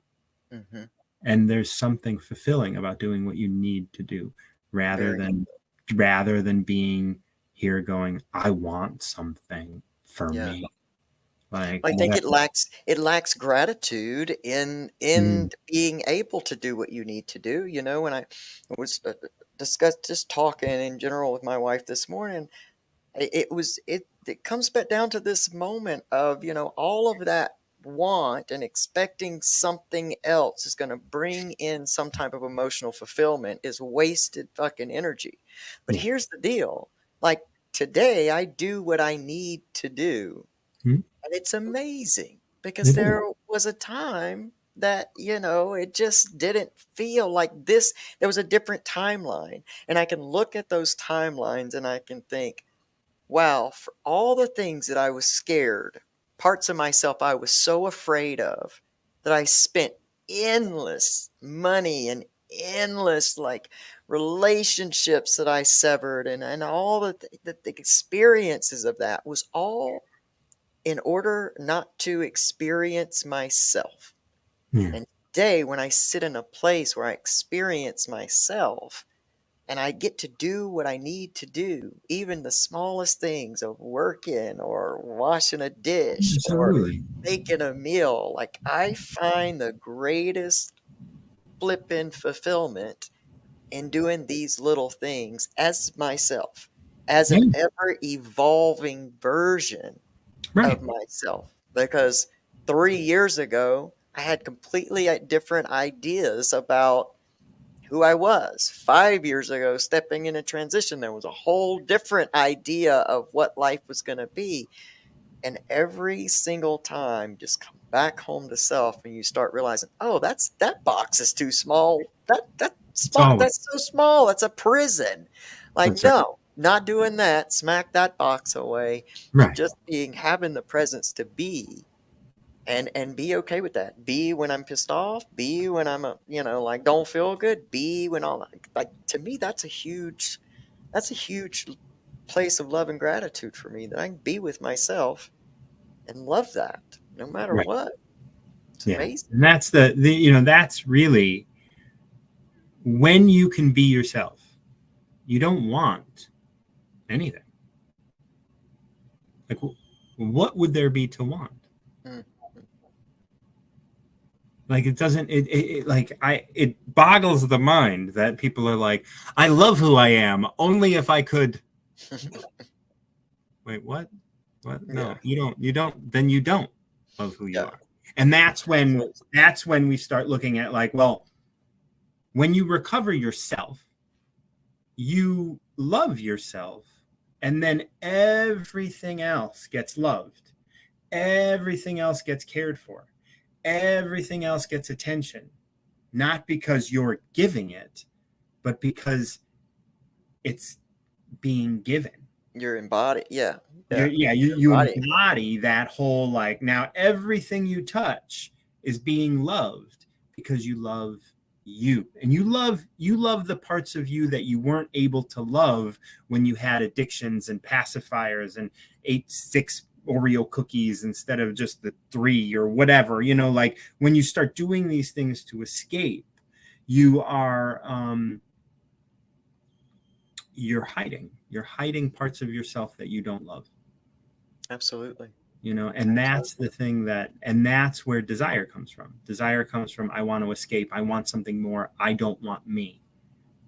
And there's something fulfilling about doing what you need to do, rather than being here going, I want something for me. Like, I think it lacks gratitude in being able to do what you need to do. When I was just talking in general with my wife this morning, it comes back down to this moment of, all of that want and expecting something else is going to bring in some type of emotional fulfillment is wasted fucking energy. But here's the deal. Like, today I do what I need to do. And it's amazing, because there was a time that, it just didn't feel like this. There was a different timeline. And I can look at those timelines and I can think, wow, for all the things that I was scared, parts of myself I was so afraid of, that I spent endless money and endless, like, relationships that I severed, and all the experiences of that was all in order not to experience myself. Yeah. And today, when I sit in a place where I experience myself and I get to do what I need to do, even the smallest things of working or washing a dish or Absolutely. making a meal, like I find the greatest flipping fulfillment in doing these little things as myself, as Yeah. an ever evolving version Right. of myself. Because 3 years ago, I had completely different ideas about who I was. 5 years ago, stepping in a transition, there was a whole different idea of what life was going to be. And every single time, just come back home to self, and you start realizing, oh, that box is too small. That It's spot always that's so small. That's a prison. Like, that's right. no, not doing that. Smack that box away, and Right. just having the presence to be, and be okay with that. Be when I'm pissed off. Be when I'm like don't feel good. Be when all like to me that's a huge place of love and gratitude for me, that I can be with myself and love that no matter Right. what. It's Yeah. amazing. And that's that's really when you can be yourself. You don't want anything. Like, what would there be to want? Mm. Like, it doesn't. It boggles the mind that people are like, I love who I am. Only if I could. Wait, what? What? No, Yeah. you don't. Then you don't love who you Yeah. are. And that's Absolutely. when we start looking at, like, well, when you recover yourself, you love yourself, and then everything else gets loved. Everything else gets cared for. Everything else gets attention, not because you're giving it, but because it's being given. You're embodied. Yeah. You Embodying. embody that whole, like, now everything you touch is being loved because you love you, and you love the parts of you that you weren't able to love when you had addictions and pacifiers and ate 6 Oreo cookies instead of just the 3 or whatever, like when you start doing these things to escape, you are you're hiding parts of yourself that you don't love. Absolutely. And that's the thing and that's where desire comes from. Desire comes from, I want to escape. I want something more. I don't want me.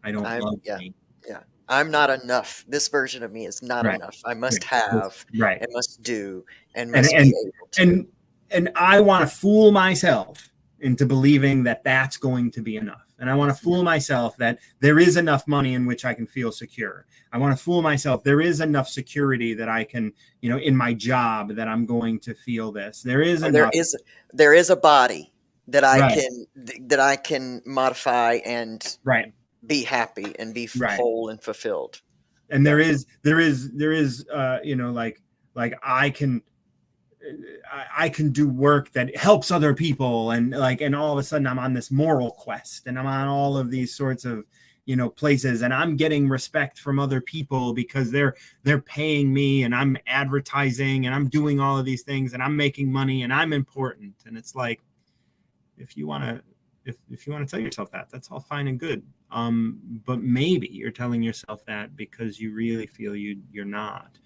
I don't love me. Yeah. I'm not enough. This version of me is not Right. enough. I must have Right. and must do and And must be able to. and I want to fool myself into believing that that's going to be enough. And I want to fool myself that there is enough money in which I can feel secure. I want to fool myself there is enough security that I can, in my job, that I'm going to feel this. There is enough. There is a body that Right. I can modify and Right. be happy and be Right. whole and fulfilled. And there is like I can do work that helps other people, and all of a sudden I'm on this moral quest, and I'm on all of these sorts of places, and I'm getting respect from other people because they're paying me, and I'm advertising, and I'm doing all of these things, and I'm making money, and I'm important. And it's like, if you want to tell yourself that, that's all fine and good, but maybe you're telling yourself that because you really feel you're not,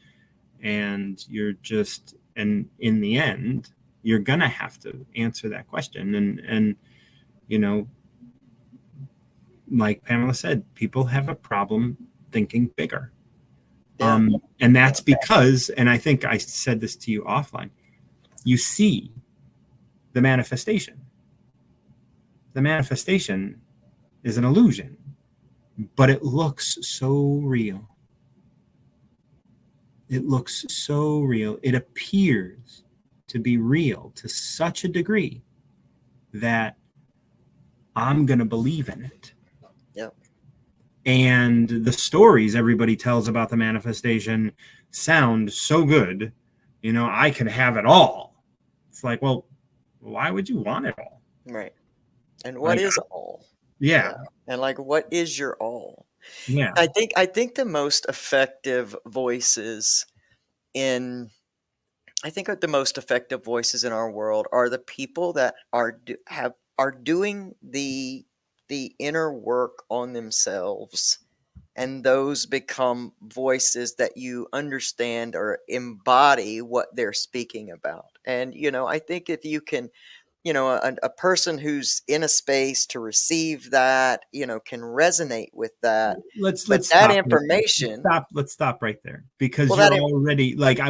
and you're just, and in the end you're gonna have to answer that question. And like Pamela said, people have a problem thinking bigger. And that's because, and I think I said this to you offline, you see the manifestation. The manifestation is an illusion, but it looks so real. It looks so real. It appears to be real to such a degree that I'm going to believe in it. Yep. And the stories everybody tells about the manifestation sound so good. I could have it all. It's like, well, why would you want it all? Right. And what is all? Yeah. And what is your all? Yeah. I think the most effective voices in I think that the most effective voices in our world are the people that are doing the inner work on themselves, and those become voices that you understand or embody what they're speaking about. And I think if you can, a person who's in a space to receive that, can resonate with that. let's But let's that stop right there. information, Let's stop right there, because well, you're already like, I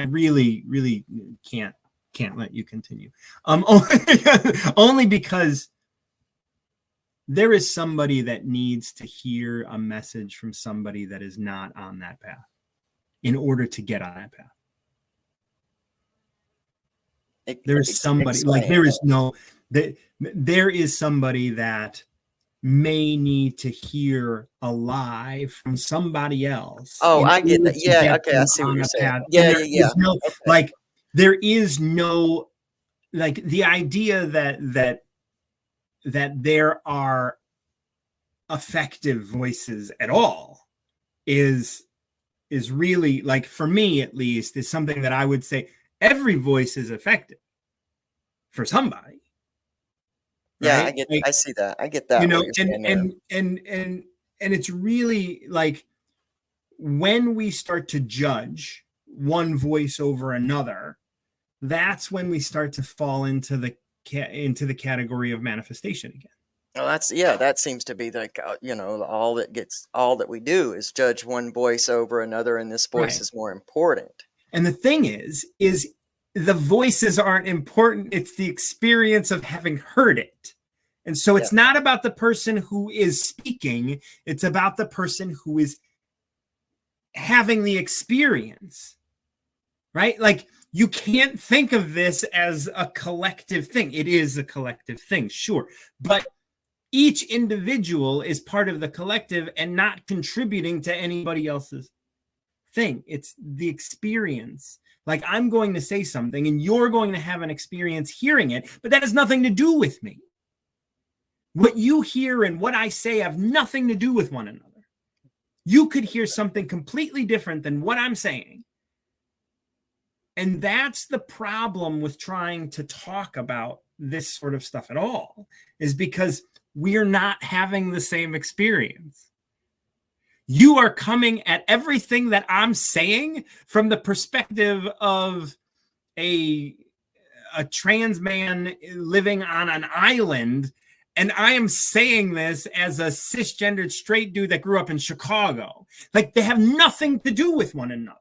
really can't let you continue. Only because there is somebody that needs to hear a message from somebody that is not on that path in order to get on that path. There is somebody like, there is somebody that may need to hear a lie from somebody else. Oh, I get that. Yeah, okay, I see what you're saying. Yeah, yeah, yeah. Okay. Like, there is no, like, the idea that there are effective voices at all is really, like, for me at least, is something that I would say every voice is effective for somebody. Yeah, right? I see that. I get that. What you're saying there. And it's really like, when we start to judge one voice over another, that's when we start to fall into the category of manifestation again. Well, that seems to be like, all that we do is judge one voice over another, and this voice Right. is more important. And the thing is the voices aren't important. It's the experience of having heard it. And so it's not about the person who is speaking. It's about the person who is having the experience, right? Like, you can't think of this as a collective thing. It is a collective thing, sure. But each individual is part of the collective and not contributing to anybody else's thing. It's the experience. Like, I'm going to say something and you're going to have an experience hearing it, but that has nothing to do with me. What you hear and what I say have nothing to do with one another. You could hear something completely different than what I'm saying. And that's the problem with trying to talk about this sort of stuff at all, is because we're not having the same experience. You are coming at everything that I'm saying from the perspective of a trans man living on an island, and I am saying this as a cisgendered straight dude that grew up in Chicago. Like, they have nothing to do with one another.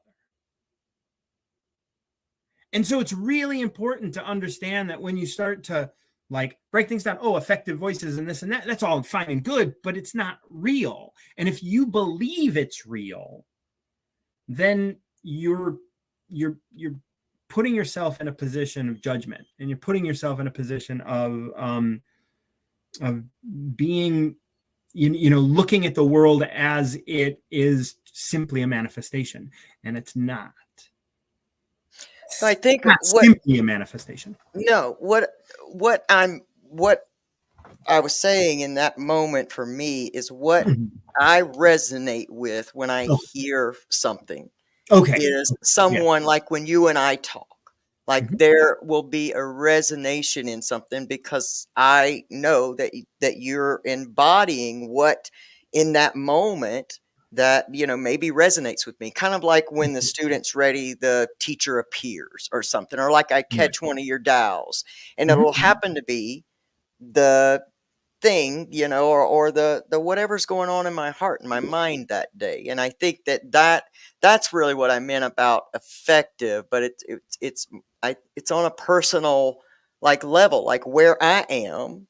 And so it's really important to understand that when you start to, like, break things down, effective voices and this and that, that's all fine and good, but it's not real. And if you believe it's real, then you're putting yourself in a position of judgment, and you're putting yourself in a position of being, looking at the world as it is simply a manifestation, and it's not. So I think not simply a manifestation. No, what I was saying in that moment for me is what I resonate with when I hear something. Okay. Is someone like when you and I talk, like there will be a resonation in something, because I know that you're embodying what in that moment that maybe resonates with me, kind of like when the student's ready, the teacher appears or something, or like I catch one of your dowels, and it'll happen to be the thing, or the whatever's going on in my heart and my mind that day. And I think that's really what I meant about effective, but it's on a personal, like, level, like where I am,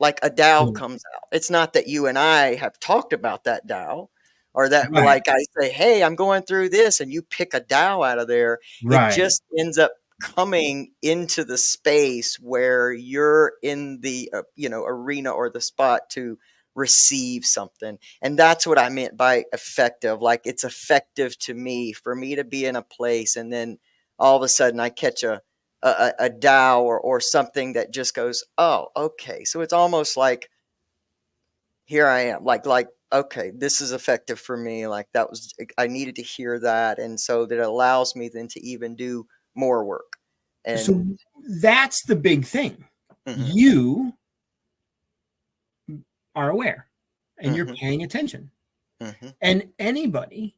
like a Dow comes out. It's not that you and I have talked about that Dow, or that like I say, hey, I'm going through this, and you pick a Dow out of there. It just ends up coming into the space where you're in the arena or the spot to receive something. And that's what I meant by effective. Like, it's effective to me, for me to be in a place, and then all of a sudden I catch a Dow or something that just goes, oh, okay. So it's almost like, here I am, like, okay, this is effective for me. Like, I needed to hear that. And so that allows me then to even do more work. And so that's the big thing. Mhm. You are aware and you're Mhm. paying attention. Mhm. And anybody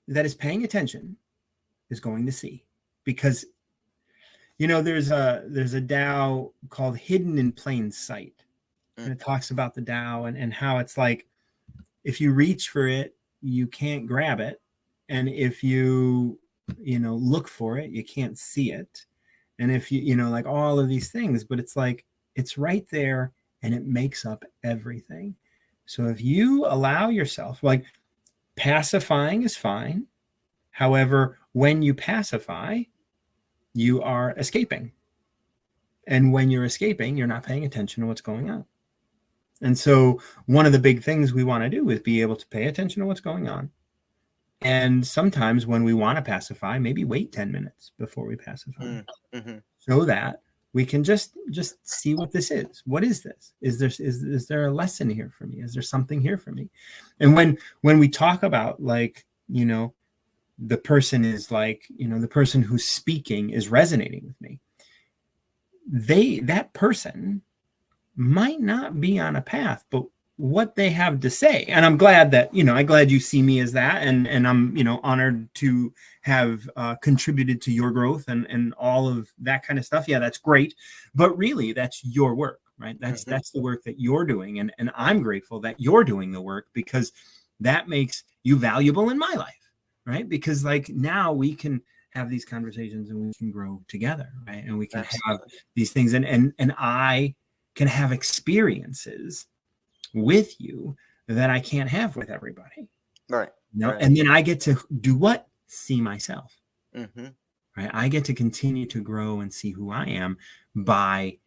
that is paying attention is going to see, because there's a Tao called Hidden in Plain Sight. And it talks about the Tao and how it's like, if you reach for it, you can't grab it. And if you look for it, you can't see it. And if you like all of these things, but it's like, it's right there and it makes up everything. So if you allow yourself, like, pacifying is fine. However, when you pacify, you are escaping. And when you're escaping, you're not paying attention to what's going on. And so one of the big things we want to do is be able to pay attention to what's going on. And sometimes when we want to pacify, maybe wait 10 minutes before we pacify, so that we can just see what this is. What is this? Is there a lesson here for me? Is there something here for me? And when we talk about, like, the person is like, the person who's speaking is resonating with me, that person might not be on a path, but what they have to say. And I'm glad that, I'm glad you see me as that. And I'm, honored to have contributed to your growth and all of that kind of stuff. Yeah, that's great. But really, that's your work, right? That's the work that you're doing. And I'm grateful that you're doing the work, because that makes you valuable in my life, right? Because, like, now we can have these conversations and we can grow together, right? And we can have these things. And I can have experiences with you that I can't have with everybody. Right. Right. And then I get to do what? See myself. Mm-hmm. Right. I get to continue to grow and see who I am by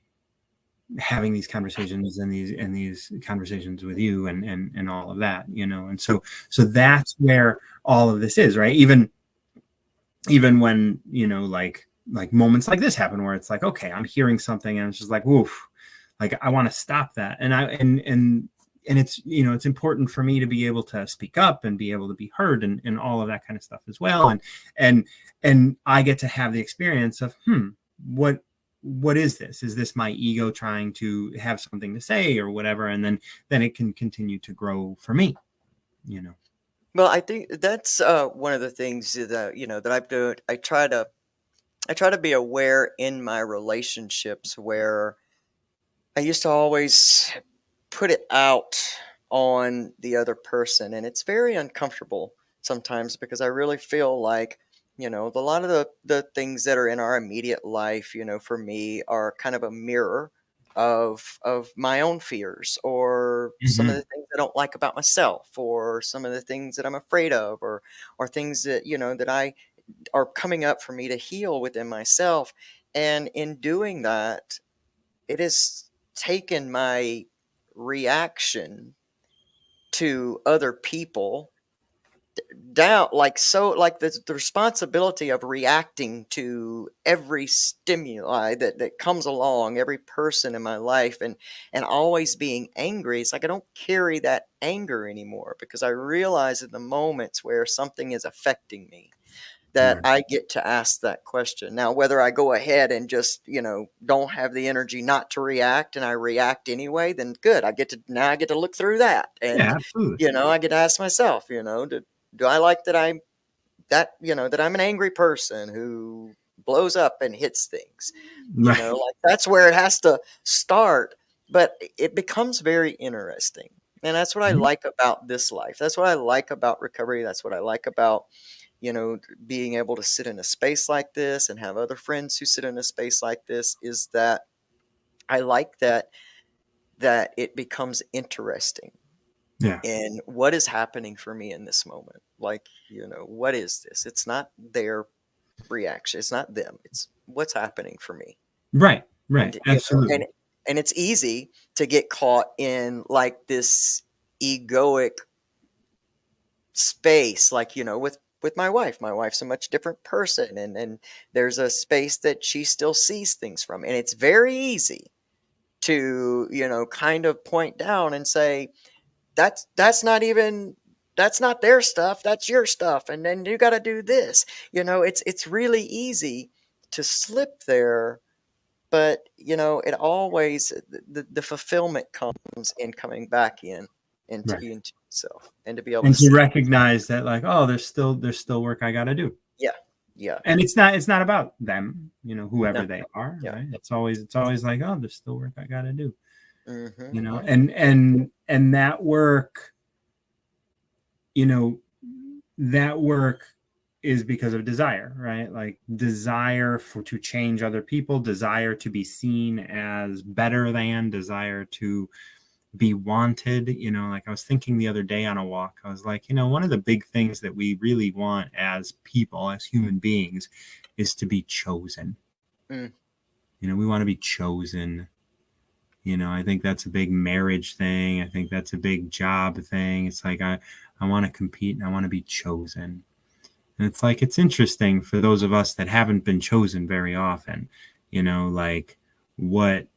having these conversations and these conversations with you and all of that, and so that's where all of this is, right? Even when, like moments like this happen where it's like, okay, I'm hearing something and it's just like, woof, like, I want to stop that. And it's, it's important for me to be able to speak up and be able to be heard and all of that kind of stuff as well. And I get to have the experience of, what is this? Is this my ego trying to have something to say or whatever? And then it can continue to grow for me, Well, I think that's one of the things that that I've done. I try to be aware in my relationships, where I used to always put it out on the other person, and it's very uncomfortable sometimes, because I really feel like, a lot of the things that are in our immediate life, for me, are kind of a mirror of my own fears, or some of the things I don't like about myself, or some of the things that I'm afraid of, or things that that I are coming up for me to heal within myself. And in doing that, it has taken my reaction to other people down, like, so, like, the responsibility of reacting to every stimuli that comes along, every person in my life, and always being angry. It's like I don't carry that anger anymore, because I realize in the moments where something is affecting me, that I get to ask that question. Now, whether I go ahead and just, don't have the energy not to react, and I react anyway, then good. I get to look through that. And, absolutely. I get to ask myself, do I like that that I'm an angry person who blows up and hits things? Right. Like, that's where it has to start. But it becomes very interesting. And that's what I like about this life. That's what I like about recovery. That's what I like about being able to sit in a space like this and have other friends who sit in a space like this, is that I like that it becomes interesting. Yeah. And what is happening for me in this moment? Like, what is this? It's not their reaction. It's not them. It's what's happening for me. Right. And, Absolutely. and it's easy to get caught in, like, this egoic space, like, with my wife. My wife's a much different person, and there's a space that she still sees things from, and it's very easy to kind of point down and say, that's not their stuff, that's your stuff, and then you got to do this. It's really easy to slip there, but you know, it always the fulfillment comes in coming back into yourself, and to be able And to to see. recognize that, like, oh, there's still work I got to do. Yeah. And it's not about them, you know, whoever No. they are, Yeah. right? It's always like, oh, there's still work I got to do, Mm-hmm. you know, and that work, you know, that work is because of desire, right? Like desire to change other people, desire to be seen as better than, desire to be wanted. You know, like I was thinking the other day on a walk, I was like, you know, one of the big things that we really want as people, as human beings, is to be chosen. You know, we want to be chosen. You know, I think that's a big marriage thing. I think that's a big job thing. It's like, I want to compete and I want to be chosen. And it's like, it's interesting for those of us that haven't been chosen very often, you know, like what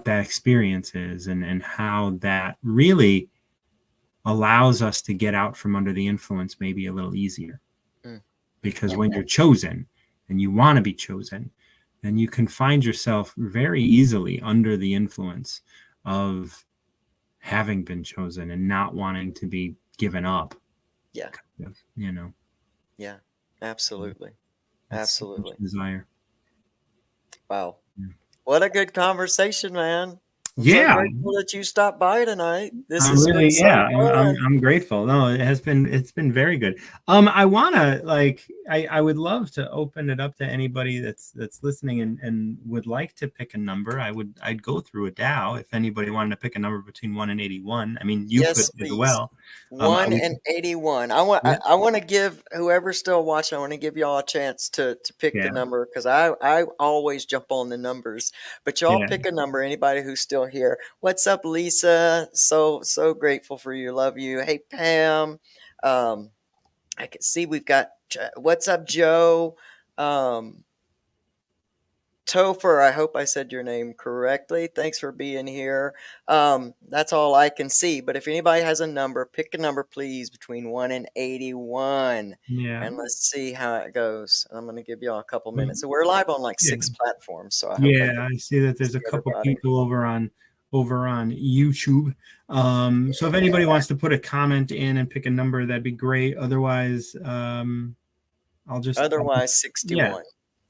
that experience is, and how that really allows us to get out from under the influence maybe a little easier. Because when you're chosen and you want to be chosen, then you can find yourself very easily under the influence of having been chosen and not wanting to be given up. Yeah. Kind of, you know. Yeah. Absolutely. That's Absolutely. desire. Wow. What a good conversation, man. I'm Yeah. so grateful that you stopped by tonight. This I'm has really, been so fun. I'm grateful. No, it's been very good. I wanna, like, I would love to open it up to anybody that's listening and would like to pick a number. I'd go through a Dow if anybody wanted to pick a number between 1 and 81. I mean, you Yes, could as please. well. 1 and 81. I want to give whoever's still watching, I want to give y'all a chance to pick the number, because I always jump on the numbers. But y'all pick a number, anybody who's still here. What's up, Lisa? So grateful for you. Love you. Hey, Pam. I can see we've got what's up, Joe? Topher, I hope I said your name correctly. Thanks for being here. That's all I can see. But if anybody has a number, pick a number, please, between 1 and 81. Yeah. And let's see how it goes. I'm going to give y'all a couple minutes. So we're live on like 6 platforms. So I hope I see that there's a couple people over on YouTube. So if anybody wants to put a comment in and pick a number, that'd be great. Otherwise, I'll 61. Yeah.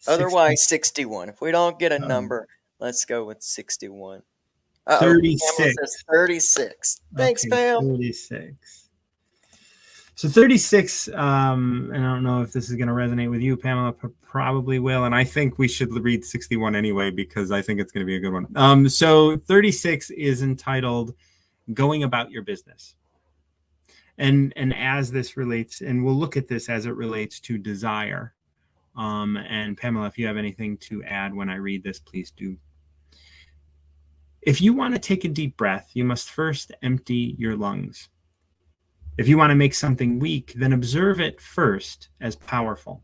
Otherwise, 61. If we don't get a number, let's go with 61. 36. Pamela says 36. Thanks, Pam. 36. So 36, and I don't know if this is going to resonate with you, Pamela, probably will. And I think we should read 61 anyway, because I think it's going to be a good one. So 36 is entitled Going About Your Business. And as this relates, and we'll look at this as it relates to desire. And Pamela, if you have anything to add when I read this, please do. If you want to take a deep breath, you must first empty your lungs. If you want to make something weak, then observe it first as powerful.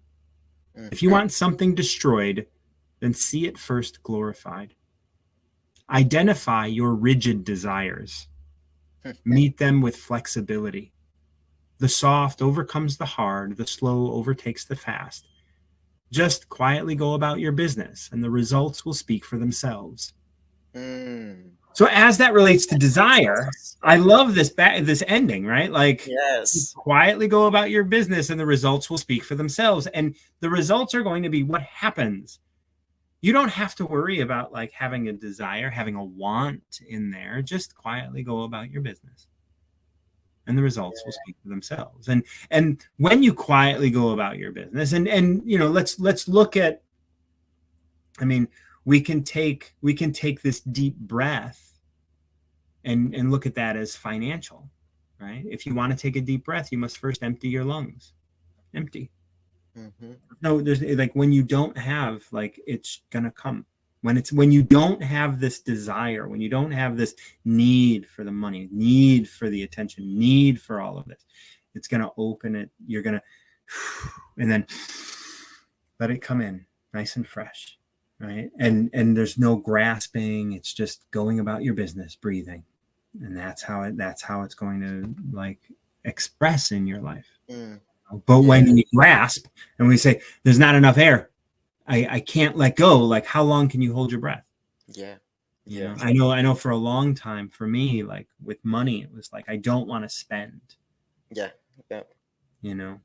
If you want something destroyed, then see it first glorified. Identify your rigid desires. Meet them with flexibility. The soft overcomes the hard, the slow overtakes the fast. Just quietly go about your business, and the results will speak for themselves. So as that relates to desire, I love this ending, right? Like, yes, quietly go about your business, and the results will speak for themselves. And the results are going to be what happens. You don't have to worry about like having a desire, having a want in there. Just quietly go about your business, and the results will speak for themselves. And when you quietly go about your business, and you know, let's look at, I mean, we can take this deep breath and look at that as financial, right? If you want to take a deep breath, you must first empty your lungs. Empty. No, there's like, when you don't have, like, it's gonna come. When you don't have this desire, when you don't have this need for the money, need for the attention, need for all of this, it's going to open it. You're going to, and then let it come in nice and fresh, right? And there's no grasping. It's just going about your business, breathing. And that's how it's going to like express in your life. But when we grasp and we say, there's not enough air, I can't let go. Like, how long can you hold your breath? Yeah. You Yeah. know, I know for a long time for me, like with money, it was like, I don't want to spend, Yeah. Yeah. you know,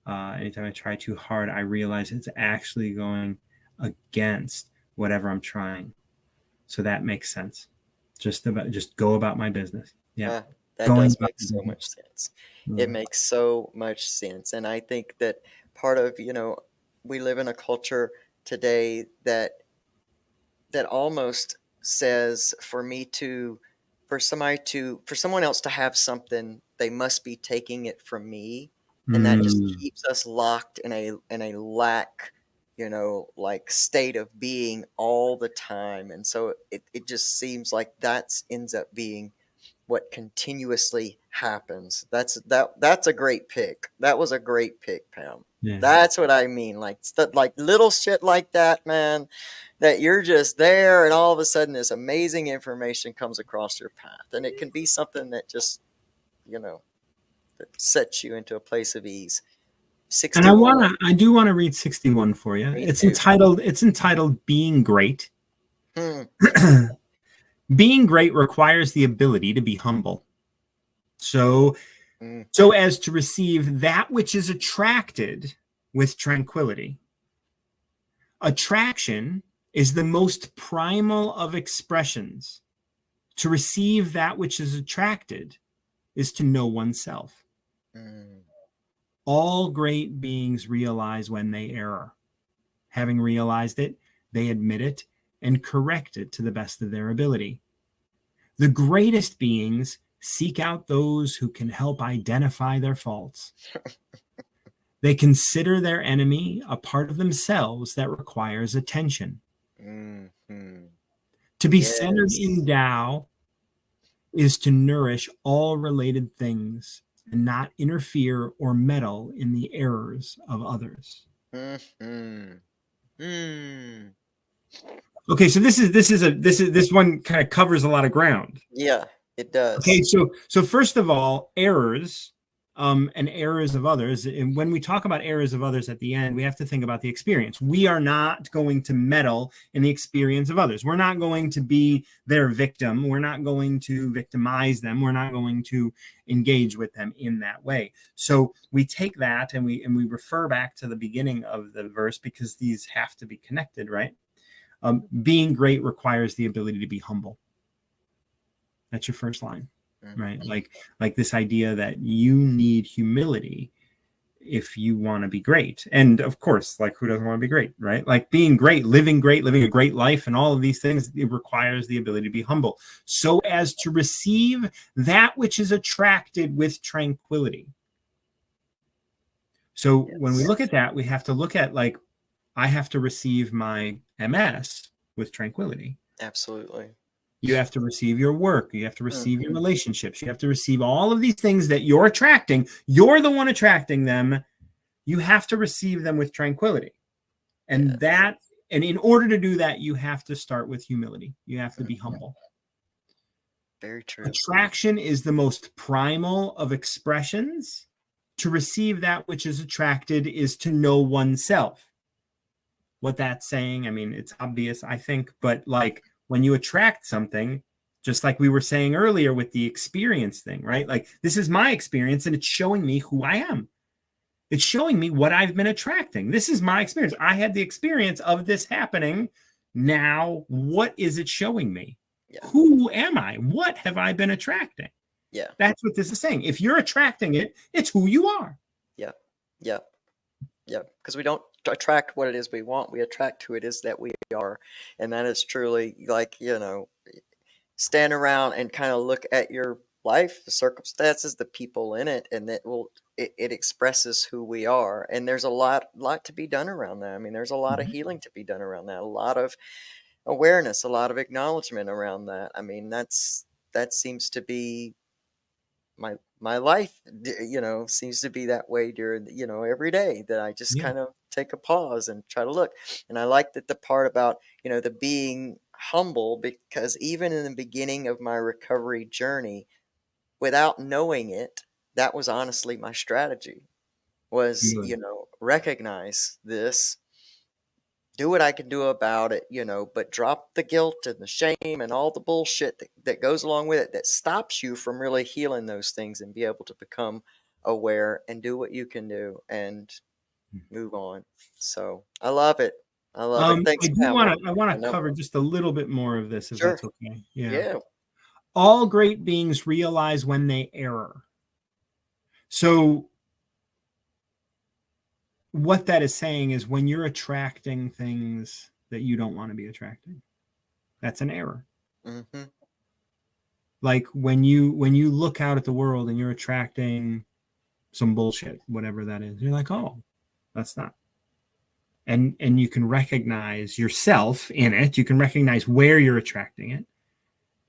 anytime I try too hard, I realize it's actually going against whatever I'm trying. So that makes sense. Just go about my business. Yeah. That Going does about make my so business. much sense. It Mm. makes so much sense. And I think that part of, we live in a culture today that almost says for someone else to have something, they must be taking it from me. And that just Mm. keeps us locked in a lack, like state of being all the time. And so it just seems like that ends up being what continuously happens. That's a great pick. That was a great pick, Pam. Yeah. That's what I mean. Like like little shit like that, man, that you're just there and all of a sudden this amazing information comes across your path. And it can be something that just, that sets you into a place of ease. And 61. I do want to read 61 for you. Me It's too. entitled Being Great. Hmm. Being great requires the ability to be humble. So Mm. as to receive that which is attracted with tranquility. Attraction is the most primal of expressions. To receive that which is attracted is to know oneself. Mm. All great beings realize when they err. Having realized it, they admit it and correct it to the best of their ability. The greatest beings seek out those who can help identify their faults. They consider their enemy a part of themselves that requires attention. Mm-hmm. To be centered Yes. in Tao is to nourish all related things and not interfere or meddle in the errors of others. Mm-hmm. Mm. Okay, so this one kind of covers a lot of ground. Yeah, it does. Okay, so first of all, errors, and errors of others. And when we talk about errors of others at the end, we have to think about the experience. We are not going to meddle in the experience of others. We're not going to be their victim. We're not going to victimize them. We're not going to engage with them in that way. So we take that and we refer back to the beginning of the verse because these have to be connected, right? Being great requires the ability to be humble. That's your first line, right? Like this idea that you need humility if you want to be great. And of course, like who doesn't want to be great, right? Like being great, living a great life and all of these things, it requires the ability to be humble so as to receive that which is attracted with tranquility. So when we look at that, we have to look at like, I have to receive my MS with tranquility. Absolutely. You have to receive your work. You have to receive your Mhm. relationships. You have to receive all of these things that you're attracting. You're the one attracting them. You have to receive them with tranquility. And and in order to do that, you have to start with humility. You have to be humble. Very true. Attraction is the most primal of expressions. To receive that which is attracted is to know oneself. What that's saying, I mean, it's obvious, I think, but like when you attract something, just like we were saying earlier with the experience thing, right? Like this is my experience and it's showing me who I am. It's showing me what I've been attracting. This is my experience. I had the experience of this happening. Now, what is it showing me? Yeah. Who am I? What have I been attracting? Yeah. That's what this is saying. If you're attracting it, it's who you are. Yeah. Yeah. Yeah. Because we don't attract what it is we want. We attract who it is that we are. And that is truly like, stand around and kind of look at your life, the circumstances, the people in it, and it expresses who we are. And there's a lot to be done around that. I mean, there's a lot of healing to be done around that, a lot of awareness, a lot of acknowledgement around that. I mean, that seems to be my life, seems to be that way during, every day that I just kind of take a pause and try to look. And I like that the part about, the being humble, because even in the beginning of my recovery journey, without knowing it, that was honestly my strategy was, recognize this, do what I can do about it, but drop the guilt and the shame and all the bullshit that goes along with it that stops you from really healing those things and be able to become aware and do what you can do and move on. So I love it. I love it. Thanks, I do Pamela. I want I to know. cover just a little bit more of this, if Sure. that's okay. Yeah. Yeah. All great beings realize when they err. So what that is saying is when you're attracting things that you don't want to be attracting, that's an error. Mm-hmm. Like when you look out at the world and you're attracting some bullshit, whatever that is, you're like, oh, that's not. And you can recognize yourself in it. You can recognize where you're attracting it.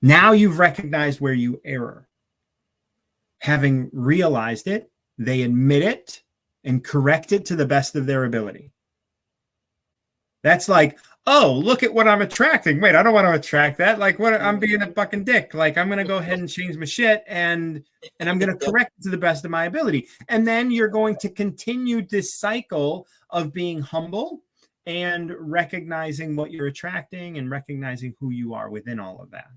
Now you've recognized where you err. Having realized it, they admit it and correct it to the best of their ability. That's like, oh, look at what I'm attracting. Wait, I don't want to attract that. Like, what? I'm being a fucking dick. Like, I'm gonna go ahead and change my shit, and I'm gonna correct it to the best of my ability. And then you're going to continue this cycle of being humble and recognizing what you're attracting and recognizing who you are within all of that.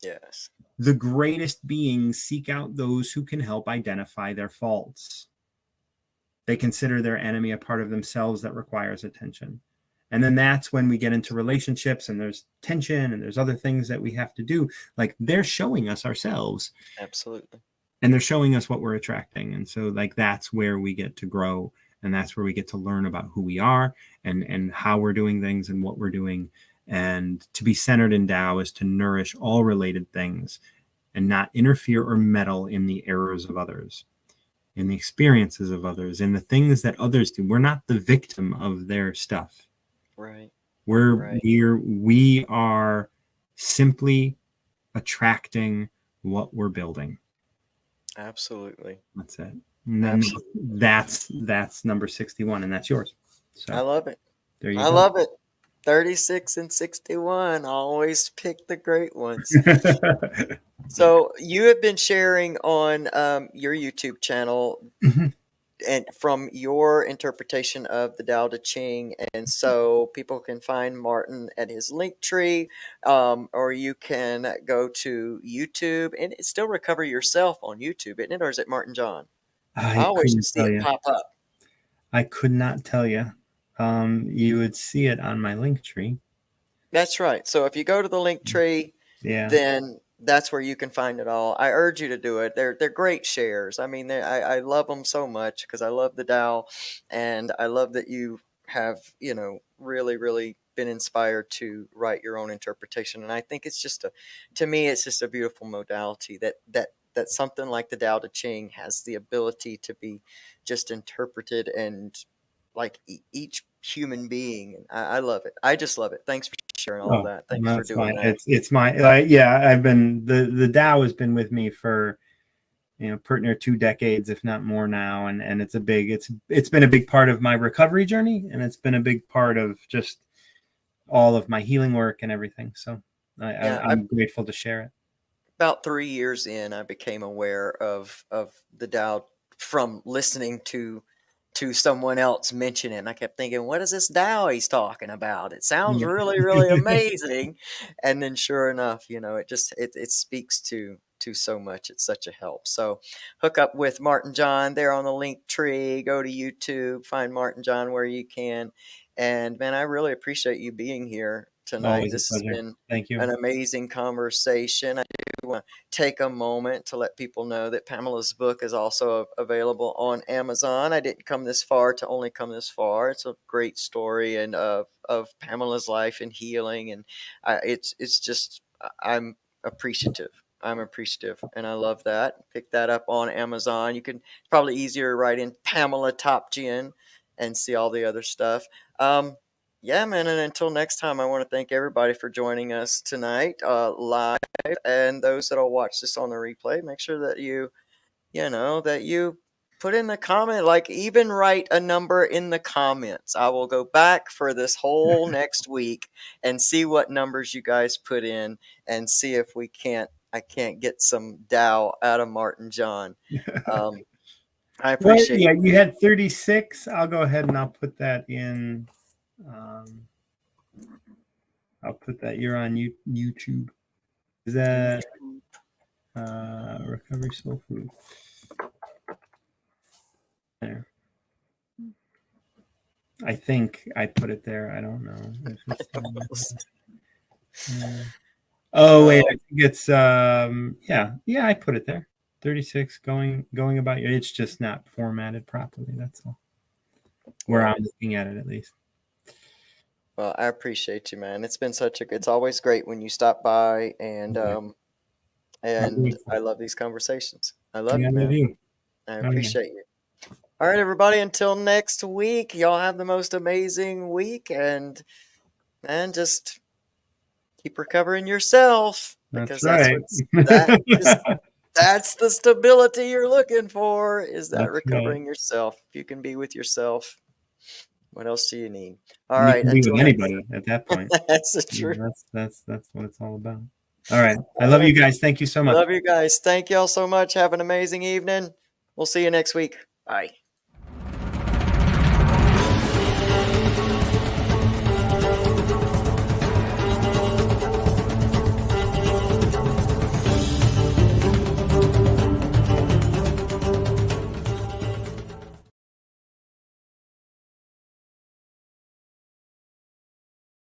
Yes. The greatest beings seek out those who can help identify their faults. They consider their enemy a part of themselves that requires attention. And then that's when we get into relationships and there's tension and there's other things that we have to do. Like they're showing us ourselves. Absolutely. And they're showing us what we're attracting. And so like that's where we get to grow. And that's where we get to learn about who we are and how we're doing things and what we're doing. And to be centered in Tao is to nourish all related things and not interfere or meddle in the errors of others, in the experiences of others, in the things that others do. We're not the victim of their stuff. Right. We are simply attracting what we're building. Absolutely. That's it. And then that's number 61, and that's yours. So I love it. there you I go. love it. 36 and 61. Always pick the great ones. So you have been sharing on your YouTube channel and from your interpretation of the Tao Te Ching. And so people can find Martin at his link tree, or you can go to YouTube, and it's still Recover Yourself on YouTube, isn't it? Or is it MartinJon? I always just see it pop up. I could not tell you. You would see it on my link tree. That's right. So if you go to the link tree, then that's where you can find it all. I urge you to do it. They're great shares. I mean, I love them so much because I love the Tao, and I love that you have, really, really been inspired to write your own interpretation. And I think it's to me, it's just a beautiful modality that something like the Tao Te Ching has the ability to be just interpreted and like each human being. And I love it. I just love it. Thanks for sharing all of that. Thanks for doing that. It's my I've been the Tao has been with me for pretty near 2 decades, if not more now, and it's been a big part of my recovery journey, and it's been a big part of just all of my healing work and everything. So I'm grateful to share it. About 3 years in, I became aware of the Tao from listening to someone else mention it. And I kept thinking, what is this Tao he's talking about? It sounds really, really amazing. And then sure enough, it speaks to so much. It's such a help. So hook up with MartinJon there on the link tree. Go to YouTube, find MartinJon where you can. And man, I really appreciate you being here tonight. Always this a pleasure. Has been Thank you. An amazing conversation. I do want to take a moment to let people know that Pamela's book is also available on Amazon. I didn't come this far to only come this far. It's a great story and of Pamela's life and healing, and it's just I'm appreciative. And I love that. Pick that up on Amazon. You can probably easier write in Pamela Topjian and see all the other stuff. Yeah, man. And until next time, I want to thank everybody for joining us tonight live, and those that'll watch this on the replay. Make sure that you put in the comment, like even write a number in the comments. I will go back for this whole next week and see what numbers you guys put in and see if I can't get some Tao out of MartinJon. I appreciate you had 36. I'll go ahead and I'll put that in. I'll put that. You're on YouTube. Is that Recovery Soul Food? There. I think I put it there. I don't know. Oh wait, I think it's yeah, I put it there. 36 going about you. It's just not formatted properly. That's all. Where I'm looking at it, at least. Well, I appreciate you, man. It's been it's always great when you stop by, and I love these conversations. I love you, man. I appreciate you. All right, everybody, until next week, y'all have the most amazing week, and just keep recovering yourself, because that's that's the stability you're looking for, is that recovering right. yourself. If you can be with yourself, what else do you need? All you right, can be with anybody at that point. That's the truth. That's what it's all about. All right, I love you guys. Thank you so much. Love you guys. Thank y'all so much. Have an amazing evening. We'll see you next week. Bye.